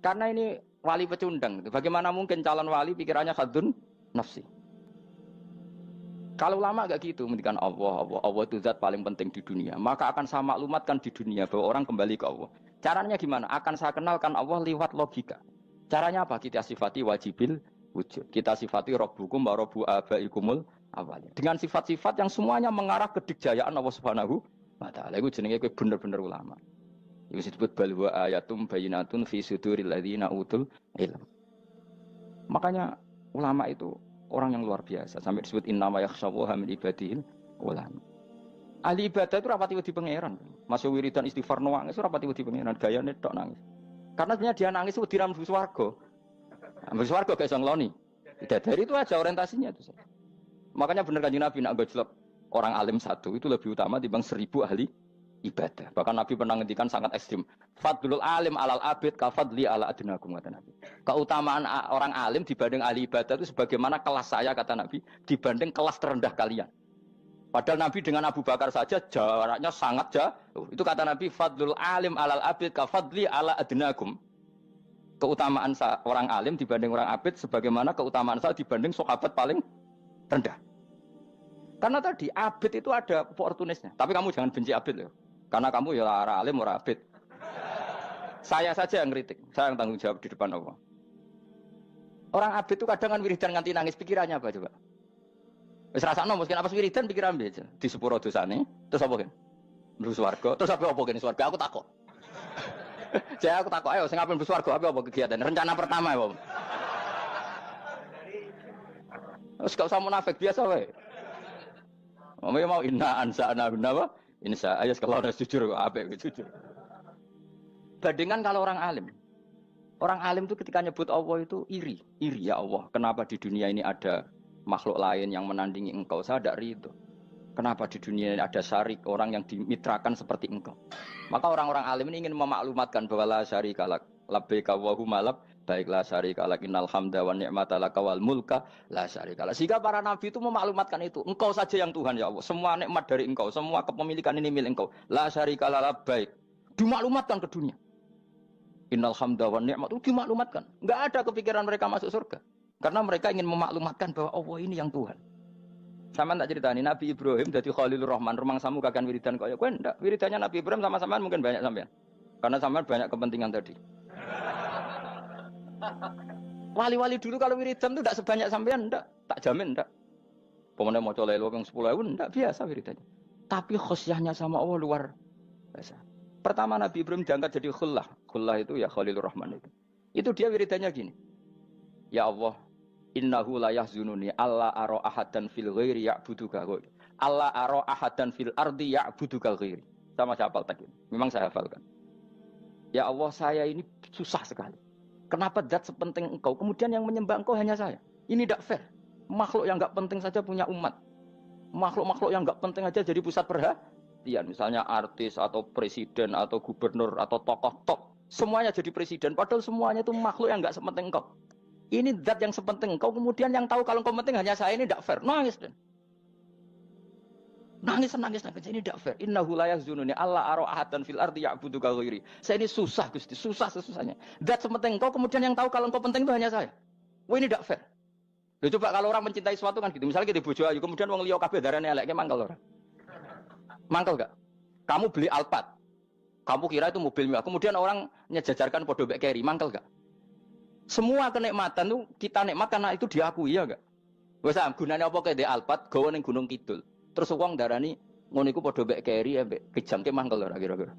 Karena ini wali pecundang. Bagaimana mungkin calon wali pikirannya khadun nafsi? Kalau lama gak gitu, mendikan Allah itu zat paling penting di dunia. Maka akan saya maklumatkan di dunia bahwa orang kembali ke Allah. Caranya gimana? Akan saya kenalkan Allah lewat logika. Caranya apa? Kita sifati wajibil wujud. Kita sifati Rabbukum wa Rabbu abaikumul awalnya. Dengan sifat-sifat yang semuanya mengarah ke dikjayaan Allah Subhanahu wa Ta'ala. Itu jenenge kowe bener-bener ulama. Itu disebut bal wa ayatum bayyinatun fi suduril ladzina utul ilm. Makanya ulama itu orang yang luar biasa sampai disebut innama yakhshawaha min ibadil ulama. Ahli ibadah itu rapati wedi pangeran. Masuk wiridan istighfar nangis rapati wedi pangeran, gayane tok nangis. Karena sebenarnya dia nangis wedi ra mlebu swarga. Mlebu swarga gak iso ngloni. Dari itu aja orientasinya itu. Makanya bener Kanjeng Nabi nak gojlok orang alim satu itu lebih utama dibanding 1000 ahli ibadah. Bahkan Nabi pernah ngendikan sangat ekstrim. Fadlul alim alal abid kafadli ala adnakum kata Nabi. Keutamaan orang alim dibanding ahli ibadah itu sebagaimana kelas saya kata Nabi dibanding kelas terendah kalian. Padahal Nabi dengan Abu Bakar saja jaraknya sangat jauh. Itu kata Nabi fadlul alim alal abid kafadli ala adnakum. keutamaan orang alim dibanding orang abid sebagaimana keutamaan saya dibanding sahabat paling rendah. Karena tadi abid itu ada opportunisnya. Tapi kamu jangan benci abid loh. Karena kamu ya orang alim, orang abid. Saya saja yang kritik, saya yang tanggung jawab di depan Allah. Orang abid itu kadang kan wiridan nganti nangis, pikirannya apa coba? Wis rasakno mungkin apa wiridan pikiran aja. Di sepuro dosane, terus apa kan? Mlebu swarga, terus apa kene swarga? Aku takok. Aku takok, ayo sing ape mlebu swarga apa kegiatan? Rencana pertama apa? Terus gak usah munafik biasa wae. Mau inna ansa'na apa? Insya ayat kalau ada jujur apa jujur. Bandingkan kalau orang alim. Orang alim itu ketika nyebut Allah itu iri ya Allah. Kenapa di dunia ini ada makhluk lain yang menandingi engkau? Saya tidak ridho. Kenapa di dunia ini ada syarik orang yang dimitrakan seperti engkau? Maka orang-orang alim ini ingin memaklumatkan bahwa la syarika lak labbaika wa huma lab baiklah syarika lak innal hamda wan ni'mata laka wal mulka la syarika lak. Sehingga para nabi itu memaklumatkan itu. Engkau saja yang Tuhan ya Allah. Semua nikmat dari engkau, semua kepemilikan ini milik engkau. La syarika lak labbaik. Dimaklumatkan ke dunia. Innal hamda wan ni'mat itu dimaklumatkan. Enggak ada kepikiran mereka masuk surga. Karena mereka ingin memaklumatkan bahwa Allah ini yang Tuhan. Sama tak ceritani Nabi Ibrahim jadi Khalilur Rahman, rumang samu kakan wiridan kaya kowe ndak. Wiridannya Nabi Ibrahim sama mungkin banyak sampean. Karena sampean banyak kepentingan tadi. Wali-wali dulu kalau wiridan itu tidak sebanyak sampean ndak, tak jamin ndak. Pemene maca lelo ping 10.000 ndak biasa wiridannya. Tapi khosyahnya sama Allah luar biasa. Pertama Nabi Ibrahim diangkat jadi khullah. Khullah itu ya Khalilur Rahman itu. Itu dia wiridannya gini. Ya Allah, innahu la yahzununi alla ara ahadan fil ghairi ya'buduka. Alla ara ahadan fil ardi ya'buduka ghairi. Sama saya hafal tadi. Memang saya hafalkan. Ya Allah, saya ini susah sekali. Kenapa zat sepenting engkau kemudian yang menyembah engkau hanya saya? Ini tidak fair. Makhluk yang enggak penting saja punya umat. Makhluk-makhluk yang enggak penting aja jadi pusat perhatian. Misalnya artis atau presiden atau gubernur atau tokoh top. Semuanya jadi presiden. Padahal semuanya itu makhluk yang enggak sepenting engkau. Ini zat yang sepenting engkau. Kemudian yang tahu kalau engkau penting hanya saya, ini tidak fair. Nangis dan nangis. Ini tidak fair. Innahu la yahzununi alla ara ahadan fil ardi ya'buduka ghairi. Saya ini susah Gusti, susah sesusahnya. Zat sepenting engkau. Kemudian yang tahu kalau engkau penting itu hanya saya. Wah ini tidak fair. Loh, coba kalau orang mencintai sesuatu kan gitu. Misalnya kita bojo ayu, kemudian wong liya kabeh darane elek, ki mangkel ora? Mangkel gak? Kamu beli Alphard. Kamu kira itu mobil mewah. Kemudian orang nyejajarkan podo mbek Kerry, mangkel gak? Semua kenikmatan itu kita nikmat karena itu diakui ya gak? Wes gunane apa kaya di Alphard gawa ning Gunung Kidul. Terus wong darani ngono iku podo mbek Kerry mbek kejamke mangkel ora kira-kira.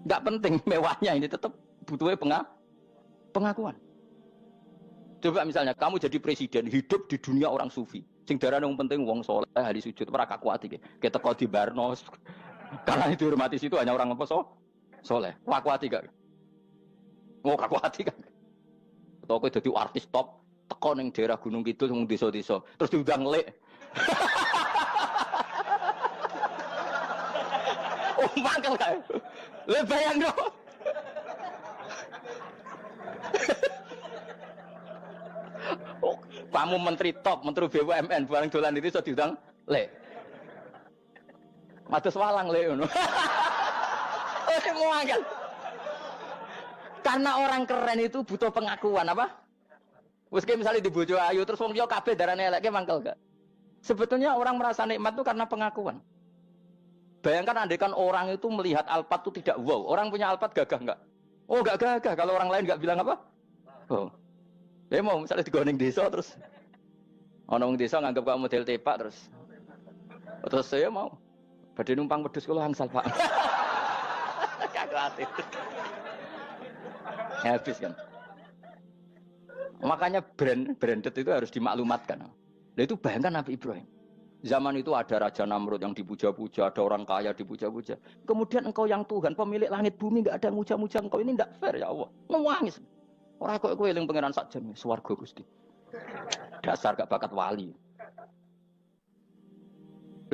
Enggak penting mewahnya ini tetap butuhnya pengakuan. Coba misalnya kamu jadi presiden hidup di dunia orang sufi. Sing darane wong penting wong saleh ahli sujud ora kakuati iki. Keteko di Barno. Karena itu dihormati situ hanya orang apa saleh. Kakuati gak? Oh kakuati kan. Atau kowe dadi artis top teko ning daerah Gunung Kidul wong desa-desa terus diundang lek. Oh mangkel kae. Le bayang dong. Oh, kamu menteri top, menteri BUMN, barang dolan itu iso diundang, le. Mados walang le ngono. Mau angkat. Karena orang keren itu butuh pengakuan apa? Wes kayak misalnya di bojo ayu terus wong liya kabeh darane elek ki mangkel gak? Sebetulnya orang merasa nikmat itu karena pengakuan. Bayangkan andaikan orang itu melihat Alphard itu tidak wow. Orang punya Alphard gagah enggak? Oh enggak gagah. Kalau orang lain enggak bilang apa? Oh. Dia mau misalnya di ning desa terus orang desa nganggap kamu model tepak terus saya mau badhe numpang wedhus kula angsal Pak. Gak kuatir. Habis kan. Makanya branded itu harus dimaklumatkan. Nah itu bayangkan Nabi Ibrahim. Zaman itu ada Raja Namrud yang dipuja-puja, ada orang kaya dipuja-puja. Kemudian engkau yang Tuhan, pemilik langit bumi, enggak ada yang muja-muja engkau. Ini enggak fair ya Allah. Nangis. Orang kok kowe eling pangeran sak jam swarga Gusti. Dasar gak bakat wali.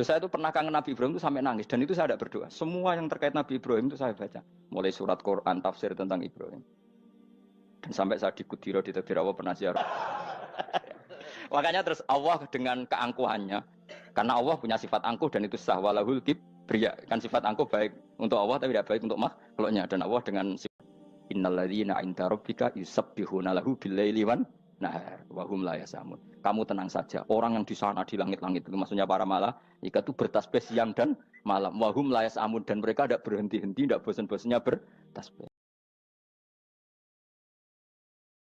Saya itu pernah kangen Nabi Ibrahim itu sampai nangis dan itu saya tidak berdoa. Semua yang terkait Nabi Ibrahim itu saya baca. Mulai surat Quran, tafsir tentang Ibrahim. Dan sampai saya di Kudiro di Tafsir Allah pernah ziarah. Makanya terus Allah dengan keangkuhannya. Karena Allah punya sifat angkuh dan itu sah walahul kibriya. Kan sifat angkuh baik untuk Allah tapi tidak baik untuk makhluknya. Dan Allah dengan sifat Innalladzina 'inda rabbika yusabbihuna lahu bil-laili wan nahar wa hum la yasamun. Kamu tenang saja. Orang yang di sana di langit-langit itu maksudnya para malaikat itu bertasbih siang dan malam. Wa hum la yasamun dan mereka tidak berhenti-henti, tidak bosan-bosannya bertasbih.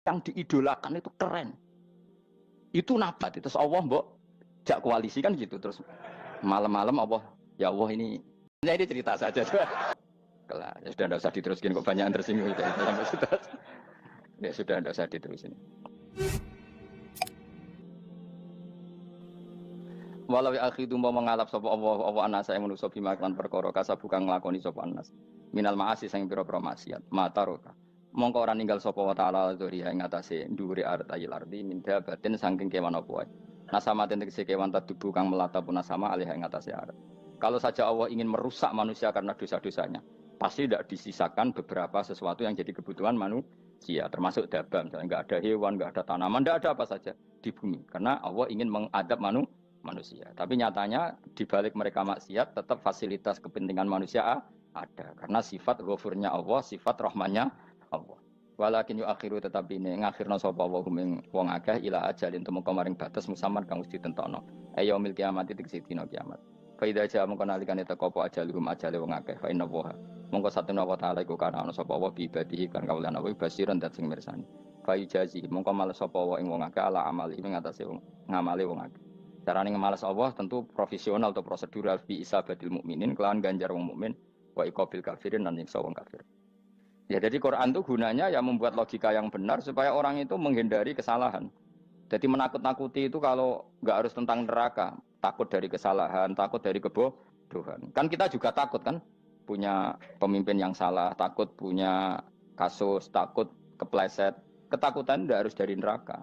Yang diidolakan itu keren. Itu nabat itu Allah mbok jak koalisi kan gitu terus malam-malam Allah ya Allah ini cerita saja. Kelar, ya sudah tidak usah diteruskan kok banyak yang tersinggung itu. Ya sudah tidak usah diterusin. Walau akhidu mau mengalap sapa Allah anas yang manusa bima kan perkara kasab bukan nglakoni sapa anas. Minal ma'asi sing pira-pira maksiat. Mataroka. Mongko ora ninggal sapa wa ta'ala dzuri ing atase dhuwure artayil ardi minda batin saking kewan apa wae. Nasama tegese kewan tadubu kang melata pun nasama alih ing atase arat. Kalau saja Allah ingin merusak manusia karena dosa-dosanya, pasti tidak disisakan beberapa sesuatu yang jadi kebutuhan manusia, termasuk dabam, misalnya nggak ada hewan, nggak ada tanaman, nggak ada apa saja di bumi, karena Allah ingin mengadab manusia. Tapi nyatanya di balik mereka maksiat, tetap fasilitas kepentingan manusia ada, karena sifat ghafurnya Allah, sifat rahmannya Allah. Walakin yu akhiru tetapi ini ngakhirna sapa wa hum wong akeh ila ajalin temu kemaring batas musamman kang wis ditentokno. Yaumil kiamat iki dina kiamat. Fa idza jaa mongko nalikane teko apa ajaluhum ajale wong akeh fa inna wa mongko satuna wa ta'ala iku kana ana sapa wa bi ibadihi kan kaulan apa basiran dat sing mirsani. Fa ijazi mongko males sapa wa ing wong akeh ala amali ing atase wong ngamale wong akeh. Carane ngemales Allah tentu profesional atau prosedural bi isabatil mukminin kelawan ganjar wong mukmin wa iqabil kafirin lan nyiksa wong kafir. Ya jadi Quran itu gunanya ya membuat logika yang benar supaya orang itu menghindari kesalahan. Jadi menakut-nakuti itu kalau nggak harus tentang neraka, takut dari kesalahan, takut dari kebodohan. Kan kita juga takut kan, punya pemimpin yang salah, takut punya kasus, takut kepleset. Ketakutan tidak harus dari neraka.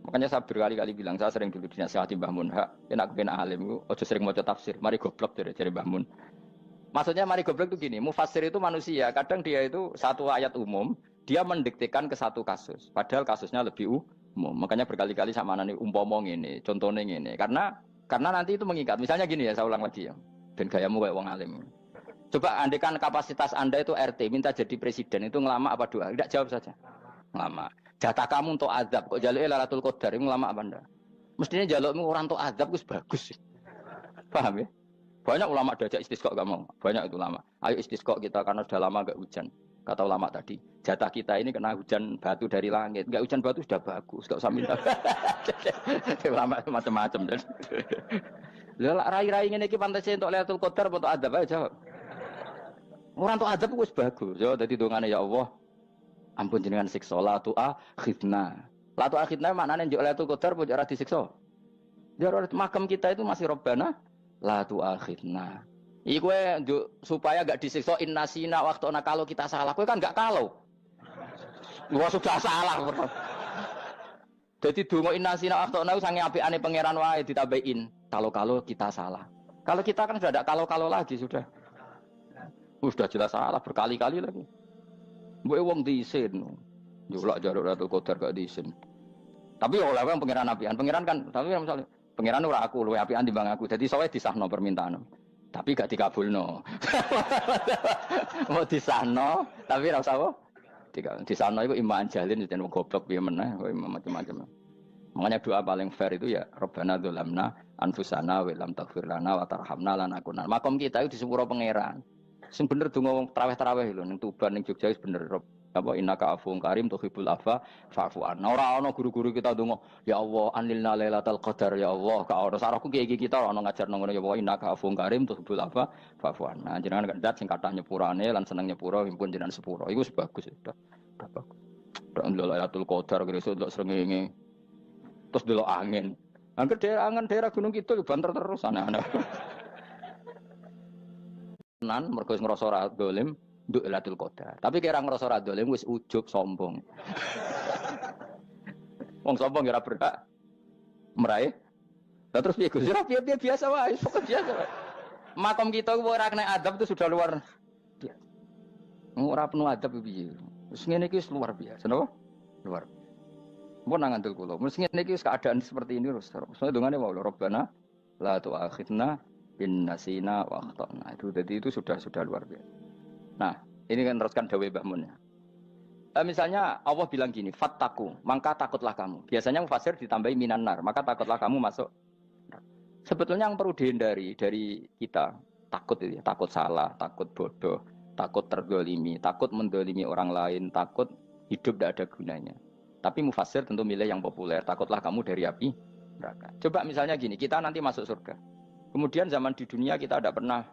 Makanya saya berkali-kali bilang, saya sering dulu dinasihati Mbah Mun, enak kepen alim, ojo sering mau tafsir, mari goblok dari Mbah Mun. Maksudnya mari goblok itu gini, mufassir itu manusia, kadang dia itu satu ayat umum, dia mendiktekan ke satu kasus, padahal kasusnya lebih umum. Makanya berkali-kali sama nani umpomong ini, contohnya ini, karena nanti itu mengikat. Misalnya gini ya, saya ulang lagi ya, dan gayamu kayak wong alim. Coba andekan kapasitas Anda itu RT, minta jadi presiden, itu ngelama apa doa? Tidak, jawab saja. Ngelama. Jatah kamu untuk azab, kok jaluk Lailatul Qadar, itu ngelama apa Anda? Mestinya jalukmu orang untuk azab itu bagus. Paham ya? Banyak ulama diajak istisqa gak mau. Banyak itu ulama. Ayo istisqa kita karena sudah lama gak hujan. Kata ulama tadi, jatah kita ini kena hujan batu dari langit. Gak hujan batu sudah bagus, gak usah minta. Ulama macam-macam. Lah rai-rai ngene iki pantes entuk Lailatul Qadar apa entuk adab aja jawab. Ora entuk adab wis bagus. Yo dadi dongane ya Allah. Ampun jenengan siksa la tu akhidna. La tu akhidna maknane njuk Lailatul Qadar apa ora disiksa. Ya makam kita itu masih Rabbana la tu akhidna. Iku supaya enggak disiksa innasina waqtuna kalau kita salah. Kowe kan enggak kalau. Wah sudah salah. Jadi donga innasina waqtuna sange apikane pangeran wae ditabein. Kalau kita salah. Kalau kita kan sudah enggak kalau lagi sudah. Sudah jelas salah berkali-kali lagi. Mbok wong diisin. Yo lak jaruk Lailatul Qadar gak diisin. Tapi oleh wong pangeran apian. Pangeran kan tapi misalnya pangeran ora aku luwe apian timbang aku. Jadi sowe disahno permintaan. Tapi gak dikabulno. Mau disahno, tapi ora usah apa? Disahno iku iman jalin jeneng goblok piye meneh, kowe macam-macam. Makanya doa paling fair itu ya Rabbana dzalamna anfusana wa lam taghfir lana wa tarhamna lanakunanna. Makom kita itu di sepuro pangeran. Sing bener donga wong traweh-traweh lho ning Tuban ning Jogja wis bener apa innaka afuwun karim tuhibbul afwa fa'fu anna. Ora ana guru-guru kita donga ya Allah anilna lailatul qadar ya Allah ka ora sarahku kiye kita ora ana ngajarno ngono ya Allah innaka afuwun karim tuhibbul afwa fa'fu anna. Jenengan kandat sing kathah nyepurane lan seneng nyepuro impun jenengan sepuro. Iku bagus sudah. Bagus. Lailatul qadar gresuk ndelok srengenge. Terus ndelok angin. Angger daerah Gunung Kidul banter terus aneh-aneh. Nan mergo ngrasa ora dolim nduk Lailatul Qadar. Tapi kira ngrasa ora dolim wis ujub sombong. Wong sombong ora berhak meraih. Lah terus piye Gus? Piye biasa wae, pokok biasa wae. Makom kita ora kena adab itu sudah luar biasa. Ora penuh adab piye. Wis ngene iki wis luar biasa, napa? Luar. Mun nang ngandel kula. Wis ngene iki wis keadaan seperti ini terus. Soale dongane wae Rabbana la tu'akhidna in nasina wa akhtana. Itu jadi itu sudah luar biasa. Nah, ini kan teruskan dawuh Mbah Mun ya. misalnya Allah bilang gini, fattaku, maka takutlah kamu. Biasanya mufasir ditambahi minan nar, maka takutlah kamu masuk. Sebetulnya yang perlu dihindari dari kita, takut itu ya, takut salah, takut bodoh, takut tergolimi, takut mendolimi orang lain, takut hidup tidak ada gunanya. Tapi mufasir tentu milih yang populer, takutlah kamu dari api neraka. Coba misalnya gini, kita nanti masuk surga. Kemudian zaman di dunia kita tidak pernah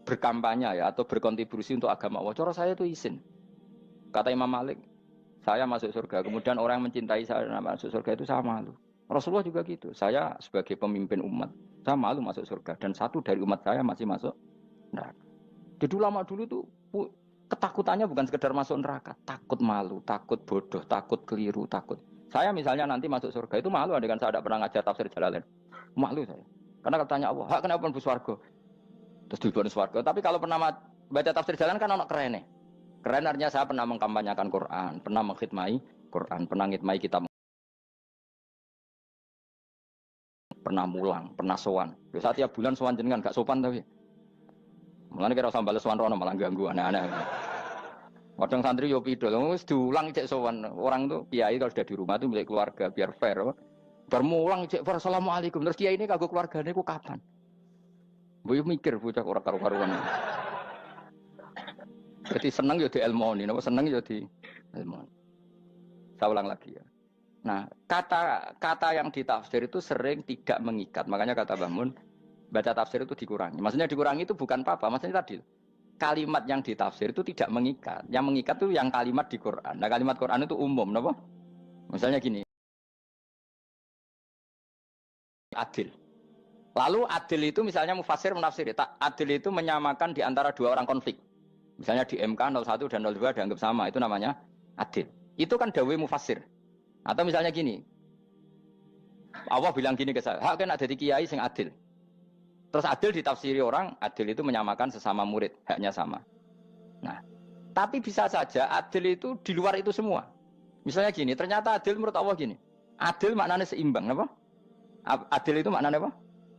berkampanye ya, atau berkontribusi untuk agama Allah. Cara saya itu izin. Kata Imam Malik, saya masuk surga. Kemudian orang yang mencintai saya masuk surga itu saya malu. Rasulullah juga gitu. Saya sebagai pemimpin umat, saya malu masuk surga. Dan satu dari umat saya masih masuk neraka. Jadi ulama dulu tuh ketakutannya bukan sekedar masuk neraka, takut malu, takut bodoh, takut keliru, takut. Saya misalnya nanti masuk surga itu malu, dengan saya tidak pernah ngajar tafsir Jalalain. Malu saya. Karena katanya Allah, hak kenapa pun swarga? Terus diberi swarga. Tapi kalau pernah baca tafsir Jalalain kan anak keren nih. Keren artinya saya pernah mengkampanyakan Quran, pernah mengkhidmati Quran, pernah ngitmai kitab, pernah mulang, pernah sowan. Biasa tiap bulan sowan jenengan gak sopan tapi. Mulane kira usah bales sowan rono malah ganggu aneh-aneh. Kadang santri yo pidol, wis diulang cek sowan. Orang tuh kiai kalau sudah di rumah tuh milik keluarga biar fair. Bermulang cek assalamualaikum. Terus kiai ini kagok keluargane ku kapan? Boyo mikir bocah ora karo-karuan. Jadi seneng yo di ilmoni, napa seneng yo di ilmoni. Saya ulang lagi ya. Nah, kata yang ditafsir itu sering tidak mengikat. Makanya kata Mbah Mun, baca tafsir itu dikurangi. Maksudnya dikurangi itu bukan apa-apa, maksudnya tadi kalimat yang ditafsir itu tidak mengikat. Yang mengikat itu yang kalimat di Quran. Nah, kalimat Quran itu umum, napa? Misalnya gini. Adil. Lalu adil itu misalnya mufasir menafsir, adil itu menyamakan di antara dua orang konflik. Misalnya di MK 01 dan 02 dianggap sama, itu namanya adil. Itu kan dawai mufasir. Atau misalnya gini, Allah bilang gini ke saya, hak kan ada di kiai sing adil. Terus adil ditafsiri orang, adil itu menyamakan sesama murid, haknya sama. Nah, tapi bisa saja adil itu di luar itu semua. Misalnya gini, ternyata adil menurut Allah gini, adil maknanya seimbang, apa? Adil itu maknanya apa?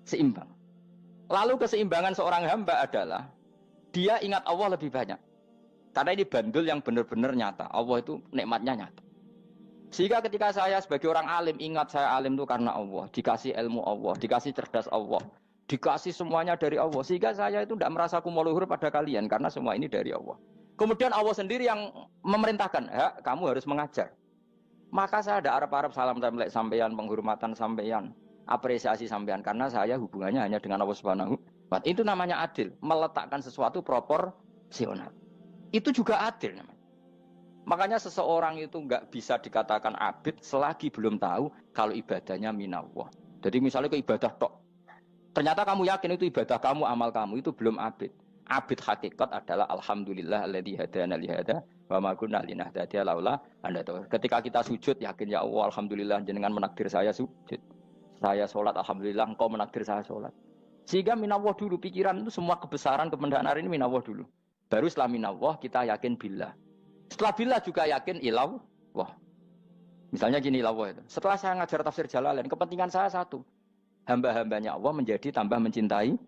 Seimbang. Lalu keseimbangan seorang hamba adalah dia ingat Allah lebih banyak. Karena ini bandul yang benar-benar nyata. Allah itu nikmatnya nyata. Sehingga ketika saya sebagai orang alim, ingat saya alim itu karena Allah. Dikasih ilmu Allah, dikasih cerdas Allah. Dikasih semuanya dari Allah. Sehingga saya itu tidak merasa kumuluhur pada kalian. Karena semua ini dari Allah. Kemudian Allah sendiri yang memerintahkan, ya, kamu harus mengajar. Maka saya ada Arab-Arab salam template sampeyan, penghormatan sampeyan, apresiasi sampeyan. Karena saya hubungannya hanya dengan Allah Subhanahu wa Ta'ala. Itu namanya adil. Meletakkan sesuatu proporsional. Itu juga adil namanya. Makanya seseorang itu nggak bisa dikatakan abid selagi belum tahu kalau ibadahnya minallah. Jadi misalnya ke ibadah tok. Ternyata kamu yakin itu ibadah kamu, amal kamu itu belum abid. Abid hakikat adalah alhamdulillah alladzi hadana li hada wa ma kunna linahtadiya laula anda tahu. Ketika kita sujud yakin ya Allah alhamdulillah jenengan menakdir saya sujud. Saya sholat alhamdulillah engkau menakdir saya sholat. Sehingga minallah dulu pikiran itu semua kebesaran kemendahan ini minallah dulu. Baru setelah minallah kita yakin billah. Setelah billah juga yakin ilah. Wah. Misalnya gini ilah itu. Setelah saya ngajar tafsir Jalalain, kepentingan saya satu. Hamba-hambanya Allah menjadi tambah mencintai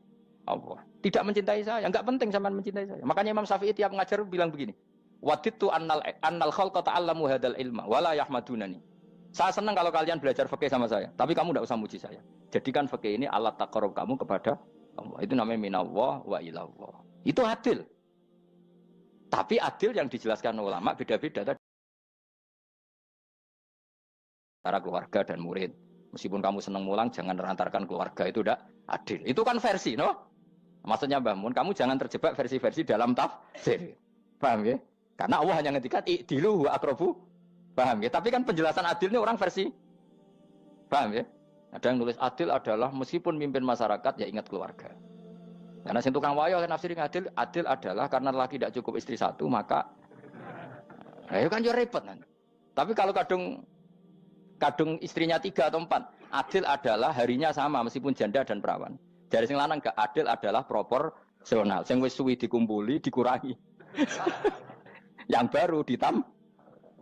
Allah. Tidak mencintai saya, enggak penting sampean mencintai saya. Makanya Imam Syafi'i tiap ngajar bilang begini. Wadittu annal khalqa ta'allamu hadzal ilma wala yahmadunani. Saya senang kalau kalian belajar fikih sama saya, tapi kamu enggak usah muji saya. Jadikan fikih ini alat taqarrub kamu kepada Allah. Itu namanya minallah wa ilallah. Itu adil. Tapi adil yang dijelaskan ulama beda-beda tadi. Antara keluarga dan murid. Meskipun kamu senang mulang, jangan merantarkan keluarga, itu udah adil. Itu kan versi, no? Maksudnya Mbah Mun, kamu jangan terjebak versi-versi dalam tafsir. Paham ya? Karena Allah hanya ngendikan i'dilu wa aqrabu. Paham ya? Tapi kan penjelasan adil ini orang versi. Paham ya? Ada yang nulis adil adalah meskipun mimpin masyarakat, ya ingat keluarga. Karena sing tukang wayo nafsirin adil adalah karena laki tidak cukup istri satu, maka ayo kan yo repot kan. Tapi kalau kadung istrinya 3 atau 4, adil adalah harinya sama meskipun janda dan perawan. Dari sing lanang gak adil adalah proporsional. Sing wis suwi dikumpuli dikurangi. Yang baru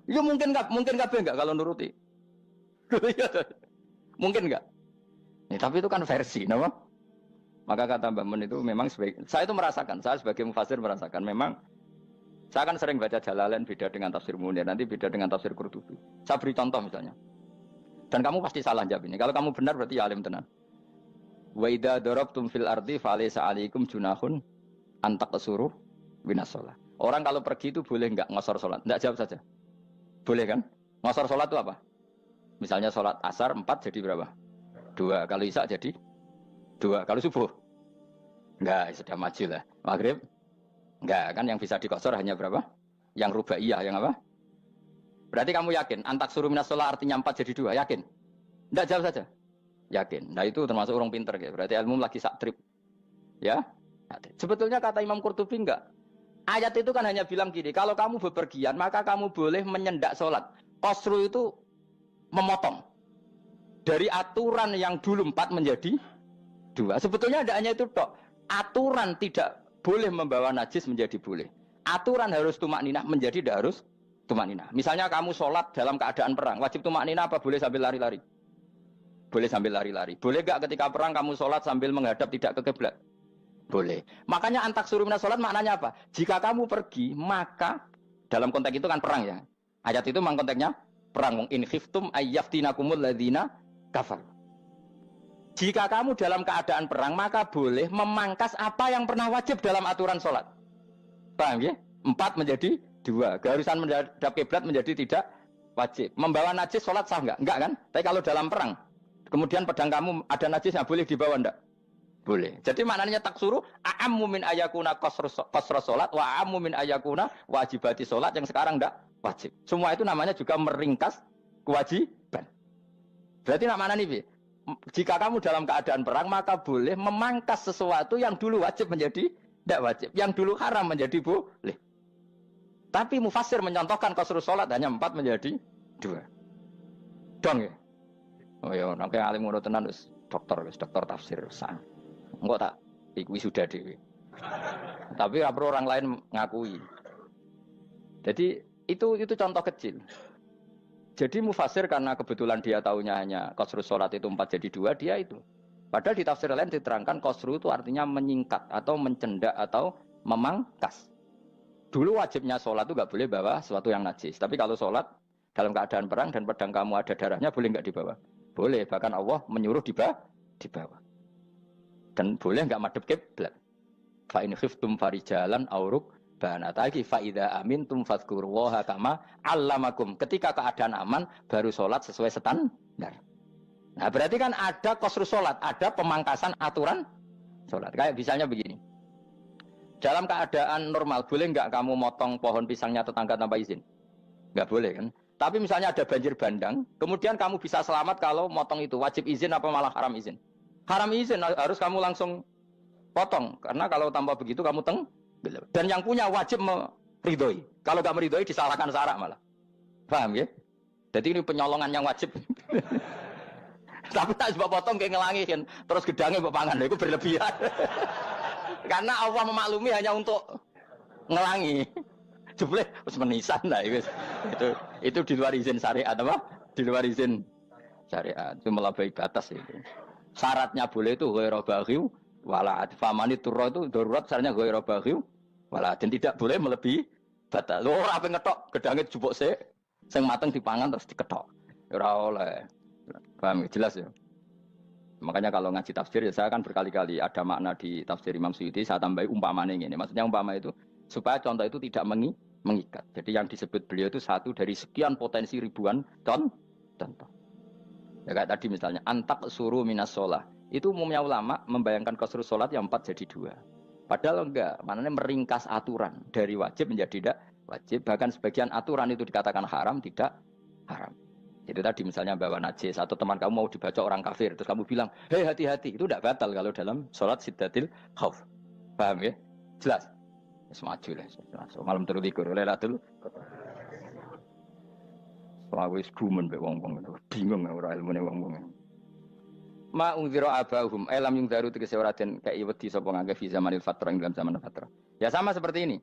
ya mungkin kabeh enggak kalau nuruti. Mungkin enggak. Ya, tapi itu kan versi, napa? Maka kata Mbak Mun itu memang saya itu merasakan, saya sebagai mufasir merasakan memang Saya kan sering baca Jalalain beda dengan tafsir Munir, nanti beda dengan tafsir Qurtubi. Saya beri contoh misalnya. Dan kamu pasti salah jawab ini. Kalau kamu benar berarti ya alim tenan. Wa idza darabtum fil ardi falaysa 'alaikum junahun an taqsuru minas shalah. Orang kalau pergi itu boleh enggak ngosor salat? Enggak, jawab saja. Boleh kan? Ngosor salat itu apa? Misalnya salat asar 4 jadi berapa? 2. Kalau isya jadi 2. Kalau subuh? Enggak, sudah maju lah. Maghrib? Enggak, kan yang bisa dikosor hanya berapa? Yang rubaiyah, yang apa? Berarti kamu yakin antak suruh minas shalah artinya 4 jadi 2, yakin? Enggak, jawab saja. Yakin. Nah itu termasuk orang pinter ya. Berarti ilmu lagi sak trip. Ya? Sebetulnya kata Imam Qurtubi enggak. Ayat itu kan hanya bilang gini, kalau kamu bepergian maka kamu boleh menyendak sholat. Qasru itu memotong. Dari aturan yang dulu 4 menjadi 2. Sebetulnya tidak hanya itu tok. Aturan tidak boleh membawa najis menjadi boleh. Aturan harus tumak ninah menjadi tidak harus tumak ninah. Misalnya kamu sholat dalam keadaan perang, wajib tumak ninah apa boleh sambil lari-lari? Boleh sambil lari-lari. Boleh gak ketika perang kamu sholat sambil menghadap tidak ke kiblat? Boleh. Makanya antak suruh minas sholat maknanya apa? Jika kamu pergi, maka dalam konteks itu kan perang ya. Ayat itu memang konteksnya perang. In khiftum ayyaftinakumul ladzina kafar. Jika kamu dalam keadaan perang, maka boleh memangkas apa yang pernah wajib dalam aturan sholat. Paham ya? 4 menjadi 2. Keharusan menghadap kiblat menjadi tidak wajib. Membawa najis sholat sah enggak? Enggak kan? Tapi kalau dalam perang, kemudian pedang kamu ada najisnya, boleh dibawa enggak? Boleh. Jadi maknanya taksuru a'ammu min ayakuna qasra salat wa a'ammu min ayakuna wajibati salat yang sekarang enggak wajib. Semua itu namanya juga meringkas kewajiban. Berarti namanya nih, jika kamu dalam keadaan perang maka boleh memangkas sesuatu yang dulu wajib menjadi tidak wajib, yang dulu haram menjadi boleh. Tapi mufassir mencontohkan qasru salat hanya 4 menjadi 2. Dong ya. Oh ya, nek alim ngono tenan wis dokter tafsir sang. Enggak tak iku sudah dhewe. Tapi ora perlu orang lain ngakui. Jadi itu contoh kecil. Jadi mufasir karena kebetulan dia tahunya hanya qasru salat itu 4 jadi 2, dia itu. Padahal di tafsir lain diterangkan qasru itu artinya menyingkat atau mencendak atau memangkas. Dulu wajibnya salat itu enggak boleh bawa sesuatu yang najis. Tapi kalau salat dalam keadaan perang dan pedang kamu ada darahnya boleh enggak dibawa? Boleh, bahkan Allah menyuruh dibawa. Dan boleh enggak madhep kiblat. Fa in khiftum farijalan auruk banataki fa idza amintum fadhkurullaha kama 'allamakum. Ketika keadaan aman baru salat sesuai standar. Nah, berarti kan ada qasru salat, ada pemangkasan aturan salat. Kayak misalnya begini. Dalam keadaan normal boleh enggak kamu motong pohon pisangnya tetangga tanpa izin? Enggak boleh kan? Tapi misalnya ada banjir bandang, kemudian kamu bisa selamat kalau motong itu. Wajib izin apa malah haram izin? Haram izin, harus kamu langsung potong. Karena kalau tanpa begitu kamu tenggelam. Dan yang punya wajib meridhoi. Kalau nggak meridhoi disalahkan syarak malah. Paham ya? Jadi ini penyolongan yang wajib. Tapi tak sebab potong kayak ngelangin. Terus gedangnya berpangan. Itu berlebihan. Karena Allah memaklumi hanya untuk ngelangi. Jebule wis menisan lah itu di luar izin syariat apa? Di luar izin syariat. Itu melampaui batas itu. Syaratnya boleh itu ghairu baghiw wala famani turra itu darurat syaratnya ghairu baghiw wala dan tidak boleh melebihi batas. Lho ora ape ngetok gedange jupuk sik sing mateng dipangan terus diketok. Ora oleh. Paham jelas ya. Makanya kalau ngaji tafsir ya saya kan berkali-kali ada makna di tafsir Imam Suyuti saya tambahi umpamane ngene. Maksudnya umpama itu supaya contoh itu tidak mengikat. Jadi yang disebut beliau itu satu dari sekian potensi ribuan contoh. Ya kayak tadi misalnya antak suruh minas sholah. Itu umumnya ulama membayangkan qasru sholat yang 4 jadi 2. Padahal enggak, maknanya meringkas aturan dari wajib menjadi tidak wajib. Bahkan sebagian aturan itu dikatakan haram, tidak haram. Jadi tadi misalnya bawa najis atau teman kamu mau dibaca orang kafir, terus kamu bilang, hei hati-hati, itu tidak batal kalau dalam sholat siddatil khauf. Paham ya? Jelas? Semaju lah. Malam terus likur, lelatul. Wis gumen mbek wong-wong bingung ora ilmune wong-wong. Ma ungzira abahum alam yung daru tegese ora den kei wedi sapa ngangge fi zamanil fatrah ing dalam zaman fatrah. Ya sama seperti ini.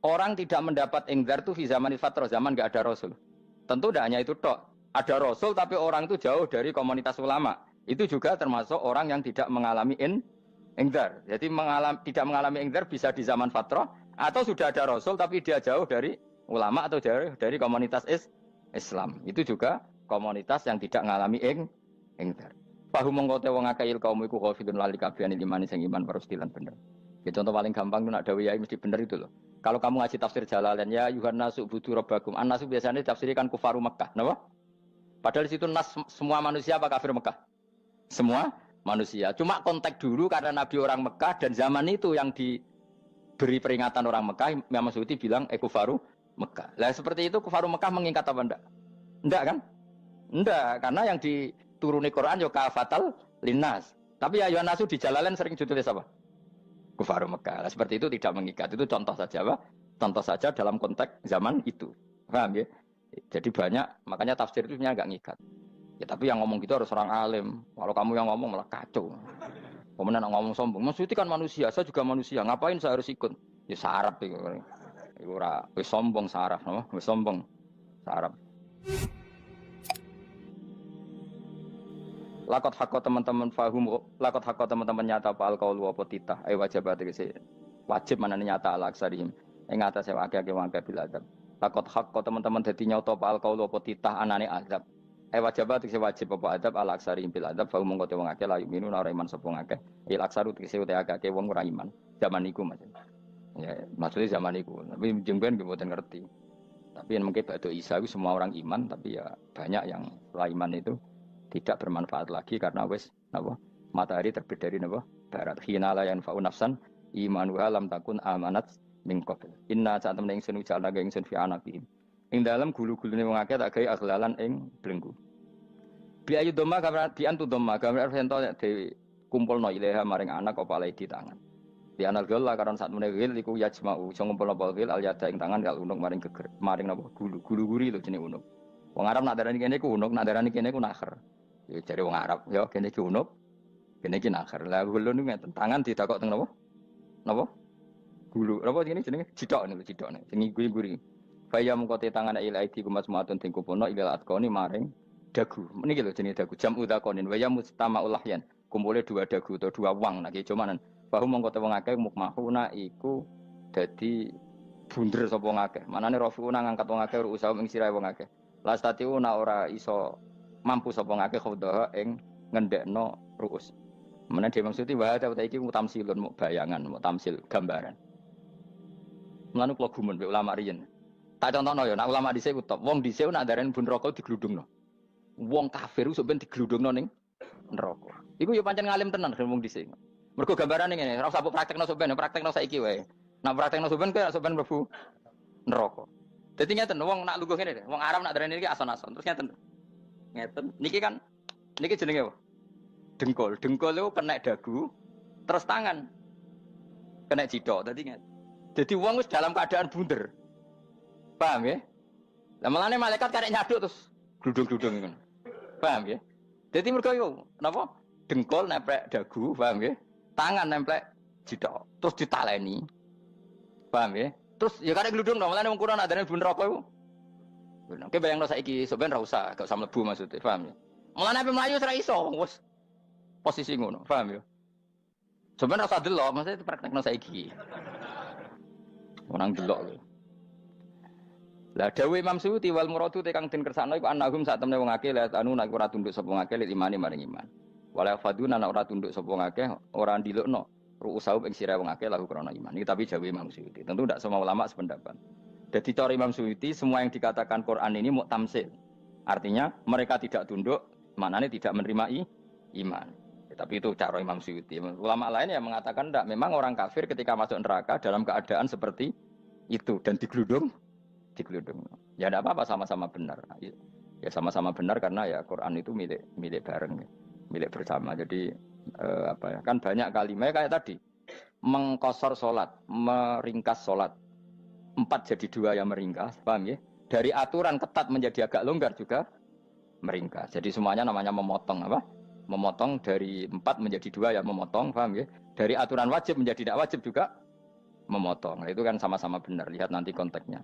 Orang tidak mendapat ingzar itu fi zamanil fatrah, zaman enggak ada rasul. Tentu tidak hanya itu tok. Ada rasul tapi orang itu jauh dari komunitas ulama. Itu juga termasuk orang yang tidak mengalami ingzar. Jadi tidak mengalami ingzar bisa di zaman fatrah Atau sudah ada rasul tapi dia jauh dari ulama atau dari komunitas Islam. Itu juga komunitas yang tidak ngalami engkar. Pahum mengkote wong akeh kaum iku khafidun lali kabehane iman sing iman parustilan bener. Ya, contoh paling gampang itu nak dawuh yai mesti bener itu loh. Kalau kamu ngaji tafsir Jalalain ya yuhan nasu budu rabbakum. An-nasu biasanya tafsirkan kufaru Mekah, napa? Padahal di situ nas semua manusia apa kafir Mekah? Semua manusia. Cuma konteks dulu karena Nabi orang Mekah dan zaman itu yang diberi peringatan orang Mekah, Imam Suyuti bilang kufaru Mekah. Lah seperti itu kufaru Mekah mengikat apa enggak? Enggak kan? Enggak, karena yang dituruni Quran yo kafatal linnas. Tapi ya yuhan nasu di Jalalain sering ditulis apa? Kufaru Mekah. Nah, seperti itu tidak mengikat. Itu contoh saja, Pak. Contoh saja dalam konteks zaman itu. Paham ya? Jadi banyak, makanya tafsir itu sebenarnya agak ngikat. Ya tapi yang ngomong gitu harus orang alim. Kalau kamu yang ngomong malah kacau. Kemudian ngomong sombong. Maksudnya kan manusia, saya juga manusia. Ngapain saya harus ikut? Ya sarap itu. Itu wis sombong sarap, no? Wis sombong sarap. Lakot hakko teman-teman fahum, lakot hakko teman-teman nyata apa alkaulu apa titah, wajib berarti wajib mana nyata ala aksarihim, atas saya wakil bil adab. Lakot hakko teman-teman jadi nyata apa alkaulu apa titah anane azab, wajib berarti wajib apa adab ala aksarihim bil adab, fahum mengkote wong akeh layu minu nara iman sopong akeh, aksaru tegese uta akeh wong ora iman, zaman iku mas. Ya maksudnya zaman iku, tapi jengben mboten ngerti. Tapi yang mungkin batu Isa itu semua orang iman, tapi ya banyak yang setelah iman itu tidak bermanfaat lagi karena wes napa matahari terbit dari napa barat khina la yanfa'u nafsan imanuha lam takun amanat min qabl inna sa'atam ing sunu jala ing sun fi anaqihim ing dalam gulu-gulune wong akeh tak gawe aghlalan ing blenggu bi ayu doma kamar bi antu doma kamar sento dewi kumpulno ilaha maring anak apa alai di tangan di anal gol karon sak meneh wil iku yajma'u iso ngumpulno wil al yada ing tangan kal unuk maring geger maring napa gulu-guri lho jenenge unuk wong Arab nak darani kene ku unuk nak darani kene ku nakher. Ya cari wong Arab, ya kene ki unuk, kene ki nakher. Lah gulu niku ngeten, tangan ditakok teng napa? Napa? Gulu. Napa jenenge jenenge? Cidok niku, cidok niku. Sing guri-guri. Faya mengkote tangan ila aidi kumas muatun ting kupono ila atkoni maring dagu. Niki lho jenenge dagu. Jam utakonin waya mustama ulahyan. Kumpule dua dagu atau dua wang nek cumanan. Bahu mengkote wong akeh mukmahuna iku dadi bunder sapa wong akeh. Manane rafiuna ngangkat wong akeh usaha ing sirahe wong akeh. Lastatiu ora iso mampu sapa ngake khodoha ing ngendekno ruus. Menen dhewe maksudi wae ta iki mutamsilun muk bayangan, muk tamsil gambaran. Mulane kula gumun mbek ulama riyen. Tak contohno ya, nek ulama dhisik ku top. Wong dhisik nek ndarani bun neraka digludungno. Wong kafir sok ben digludungno ning neraka. Iku ya pancen ngalim tenan wong dhisik. Mergo gambarane ngene, ora usah praktekno sok ben, praktekno saiki wae. Nek praktekno sok ben kowe sok ben mlebu neraka. Dadi ngeten wong nak lungguh ngene, wong Arab nak ndarani iki ason-ason. Terus ngeten. Ngeten, niki kan, niki jenenge apa? Dengkul, dengkul itu kena dagu, terus tangan kena cidok, tadi nggak. Jadi uang itu dalam keadaan bunder, paham ya? Lama-lama malaikat karek nyaduk terus gludung-gludung itu, paham ya? Jadi mereka itu, kenapa? Dengkul nempel dagu, paham ya? Tangan nempel cidok, terus ditaleni, paham ya? Terus ya karek gludung, lama-lama ukuran ada yang bunder apa itu? Oke bayang rasa iki sebenarnya rasa gak usah mlebu maksudnya, paham ya? Mulane ape mlayu ora iso, wis posisi ngono, paham ya? Sebenarnya rasa delok, maksudnya praktekno saiki. Orang delok lho. Lah dawuh Imam Suyuti wal muradu te kang den kersakno iku annahum sak temne wong akeh la anu nek ora tunduk sapa wong akeh lek imani maring iman. Wala faduna nek ora tunduk sapa wong akeh ora ndilukno ru'usau ing sira wong akeh lahu krana iman. Iki tapi dawuh Imam Suyuti. Tentu tidak semua ulama sependapat. Jadi cara Imam Suyuti semua yang dikatakan Quran ini mau tamsil. Artinya mereka tidak tunduk, maknanya tidak menerima iman. Ya, tapi itu cara Imam Suyuti. Ulama lain yang mengatakan tidak. Memang orang kafir ketika masuk neraka dalam keadaan seperti itu dan digeludung. Ya tidak apa-apa sama-sama benar. Ya sama-sama benar karena ya Quran itu milik bareng, milik bersama. Jadi kan banyak kalimat kayak tadi mengkosor sholat, meringkas sholat. 4 jadi 2 yang meringkas, paham ya? Dari aturan ketat menjadi agak longgar juga meringkas. Jadi semuanya namanya memotong apa? Memotong dari 4 menjadi 2 yang memotong, paham ya? Dari aturan wajib menjadi tidak wajib juga memotong. Nah, itu kan sama-sama benar. Lihat nanti konteksnya.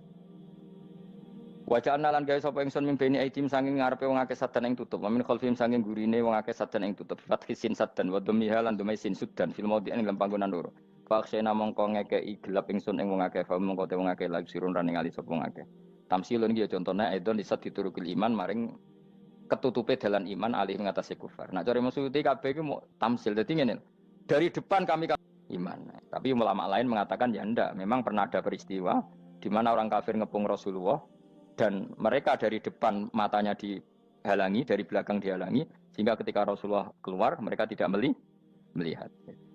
Wajah analan gawe sapa ingsun mimpeni aitim saking ngarepe wong akeh sadan ing tutup. Wa min khalfihim saking gurine wong akeh sadan ing tutup. Fathisin sadan wa dhammiha lan dhamai sin sudan fil maudhi'in ing panggonan loro. Faksena mongko ngekei gelap ingsun ing wong akeh fa mongko te wong akeh lagi sirun ra ningali sapa wong akeh. Tamsilun iki ya contone edon disat diturukil iman maring ketutupe dalan iman alih ngatasi kufar. Nah cara maksudnya kabeh iki mau tamsil. Dadi ngene. Dari depan kami iman. Tapi ulama lain mengatakan ya ndak, memang pernah ada peristiwa di mana orang kafir ngepung Rasulullah dan mereka dari depan matanya dihalangi, dari belakang dihalangi sehingga ketika Rasulullah keluar mereka tidak melihat.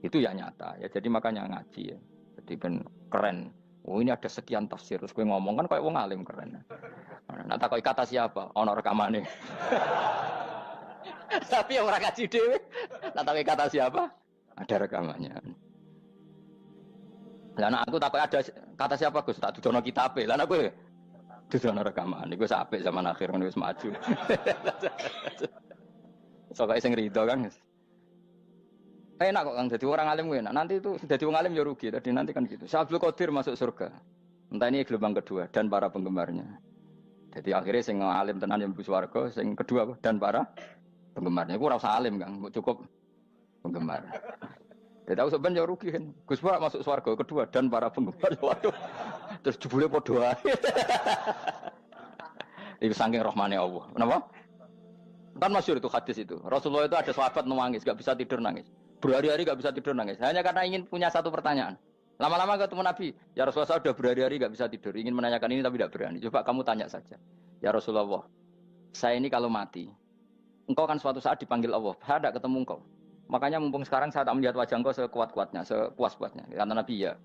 Itu ya nyata ya. Jadi makanya ngaji ya. Jadi ben keren. Oh ini ada sekian tafsir. Terus gue ngomong kan kayak wong alim keren. Nah takoi kata siapa? Ono rekamane. Tapi orang ngaji dhewe. Nah takoi kata siapa? Ada rekamannya. Lah anak aku takoi ada kata siapa Gus? Tak dudono kitabe. Lah aku dudono rekaman. Iku apik zaman akhir ngono wis maju. Soale sing rido kan. Enak kok Kang jadi orang alim gue enak. Nanti itu jadi orang alim ya rugi. Tadi nanti kan gitu. Syaikhul Qadir masuk surga. Entah ini gelombang kedua dan para penggemarnya. Jadi akhirnya sing alim tenan yang mlebu swarga, sing kedua dan para penggemarnya. Gue rasa alim Kang, cukup penggemar. Jadi tahu sebenarnya rugi kan. Gus Pak masuk swarga kedua dan para penggemar. Waduh. Terus jebule padha ae. Itu saking rahmane Allah. Kenapa? Kan masyhur itu hadis itu. Rasulullah itu ada sahabat nangis, enggak bisa tidur nangis. Berhari-hari gak bisa tidur nangis. Hanya karena ingin punya satu pertanyaan. Lama-lama ketemu Nabi. Ya Rasulullah saya sudah berhari-hari gak bisa tidur. Ingin menanyakan ini tapi tidak berani. Coba kamu tanya saja. Ya Rasulullah. Saya ini kalau mati. Engkau kan suatu saat dipanggil Allah. Saya tidak ketemu engkau. Makanya mumpung sekarang saya tak melihat wajah engkau sekuat-kuatnya. Sepuas-puasnya. Karena Nabi ya.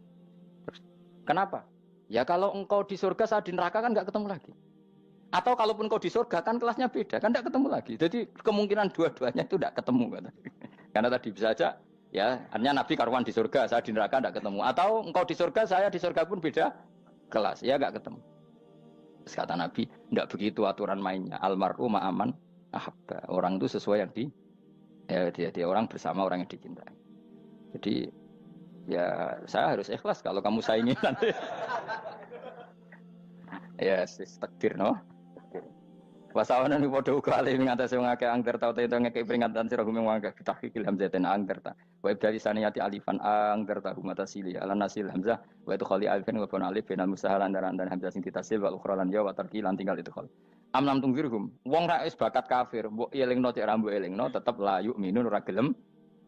Terus, kenapa? Ya kalau engkau di surga saya di neraka kan gak ketemu lagi. Atau kalaupun engkau di surga kan kelasnya beda. Kan tidak ketemu lagi. Jadi kemungkinan dua-duanya itu tidak ketemu. Karena tadi bisa saja, ya, artinya Nabi karuan di surga, saya di neraka tidak ketemu. Atau engkau di surga, saya di surga pun beda kelas, ya nggak ketemu. Terus kata Nabi, tidak begitu aturan mainnya. Almaru ma'aman ahabba. Orang itu sesuai yang dia orang bersama orang yang dicintai. Jadi, ya saya harus ikhlas kalau kamu saingi nanti. Ya, takdir, no? Wasawana ni podo uga alim ngatasi wong akeh angger tau teto ngekek peringatan sira gumeng wong akeh tahqiqil hamzatain angger ta wa ibdali saniyati alifan angger ta humatasili ala nasil hamzah wa itu khali alifan wa bon alif binal musahalan dan hamzah sing ditasil wal ukhra lan ya wa tarki lan tinggal itu khol amnam tungzirhum wong ra wis bakat kafir mbok elingno cek rambu elingno tetep la yuk minun ora gelem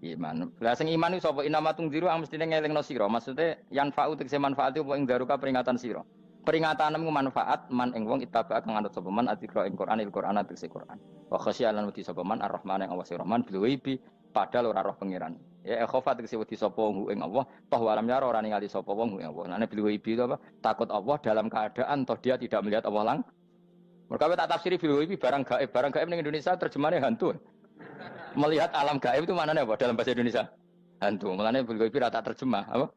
iman la sing iman iku sapa inama tungziru mestine ngelingno sira maksude yan fa'u tegese manfaat apa ing daruka peringatan sira peringatanmu manfaat man ing wong ittaba kang anut sapa man atikra ing Quran Al-Qur'an atik Quran. Wa khasyialan wedi sapa man Ar-Rahman ing Allah Rahman bil ghaibi padahal ora roh pangeran. Ya khofa tegese wedi sapa wong ing Allah, toh walam yara ora ningali sapa wong ing Allah. Nane bil ghaibi itu apa? Takut Allah dalam keadaan toh dia tidak melihat Allah lang. Mereka tak tafsiri bil ghaibi barang gaib ning Indonesia terjemahannya hantu. Melihat alam gaib itu maknanya apa dalam bahasa Indonesia? Hantu. Mulane bil ghaibi ra tak terjemah apa?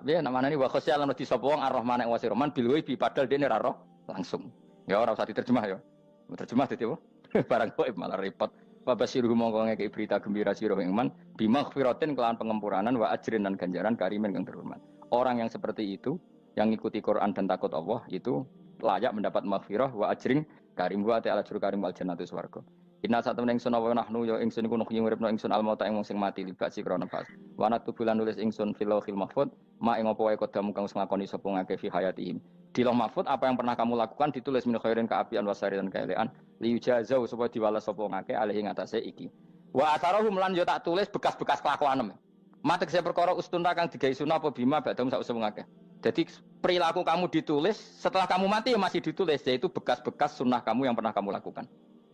Ya namanya ini wa khasyialan wedi sapa wong Ar-Rahman ing Rahman bil ghaibi padahal dene ra roh langsung. Ya ora usah diterjemah ya. Terjemah dadi apa? Barang gaib malah repot. Wa basiruhum mongko ngekeki berita gembira sira ing iman bimaghfiratin kelawan pengempuran wa ajrin dan ganjaran karimin kang terhormat. Orang yang seperti itu yang ngikuti Quran dan takut Allah itu layak mendapat maghfirah wa ajrin karim wa ta'ala jur karim wal jannatu swarga. Inna satu ingsun wa nahnu ya ingsun iku nuhyi uripno ingsun al mauta ing wong sing mati libasi krana pas. Wa natubulan nulis ingsun fil lauhil mahfuz ma ing apa wae kodamu kang nglakoni sapa ngake fi hayatihim. Di lauh mahfuz apa yang pernah kamu lakukan ditulis min khairin kaapian wasari dan kaelean li yujazau supaya diwales sapa ngake alih ing atase iki. Wa atharahum lan yo tak tulis bekas-bekas kelakuanem. Matek saya perkara ustunta kang digawe sunah apa bima badam sak usum ngake. Jadi perilaku kamu ditulis setelah kamu mati masih ditulis yaitu bekas-bekas sunnah kamu yang pernah kamu lakukan.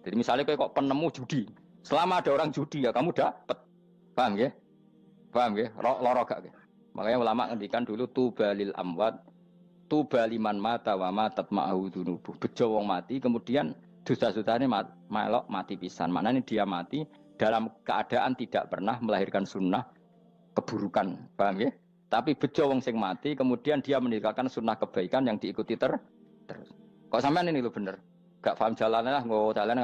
Jadi misalnya kayak kok penemu judi, selama ada orang judi ya kamu dapat, paham ya? Paham ya? Loro gak ya? Makanya ulama ngendikan dulu tubalil amwat, tubaliman mata wa matat ma'ahu dunubuh. Bejo wong mati, kemudian dosa-dosanya melok mati pisan. Maknanya dia mati dalam keadaan tidak pernah melahirkan sunnah keburukan, paham ya? Tapi bejo wong sing mati, kemudian dia meninggalkan sunnah kebaikan yang diikuti terus. Kok sampean ini lo bener? Gak paham jalannya lah, nggak jalan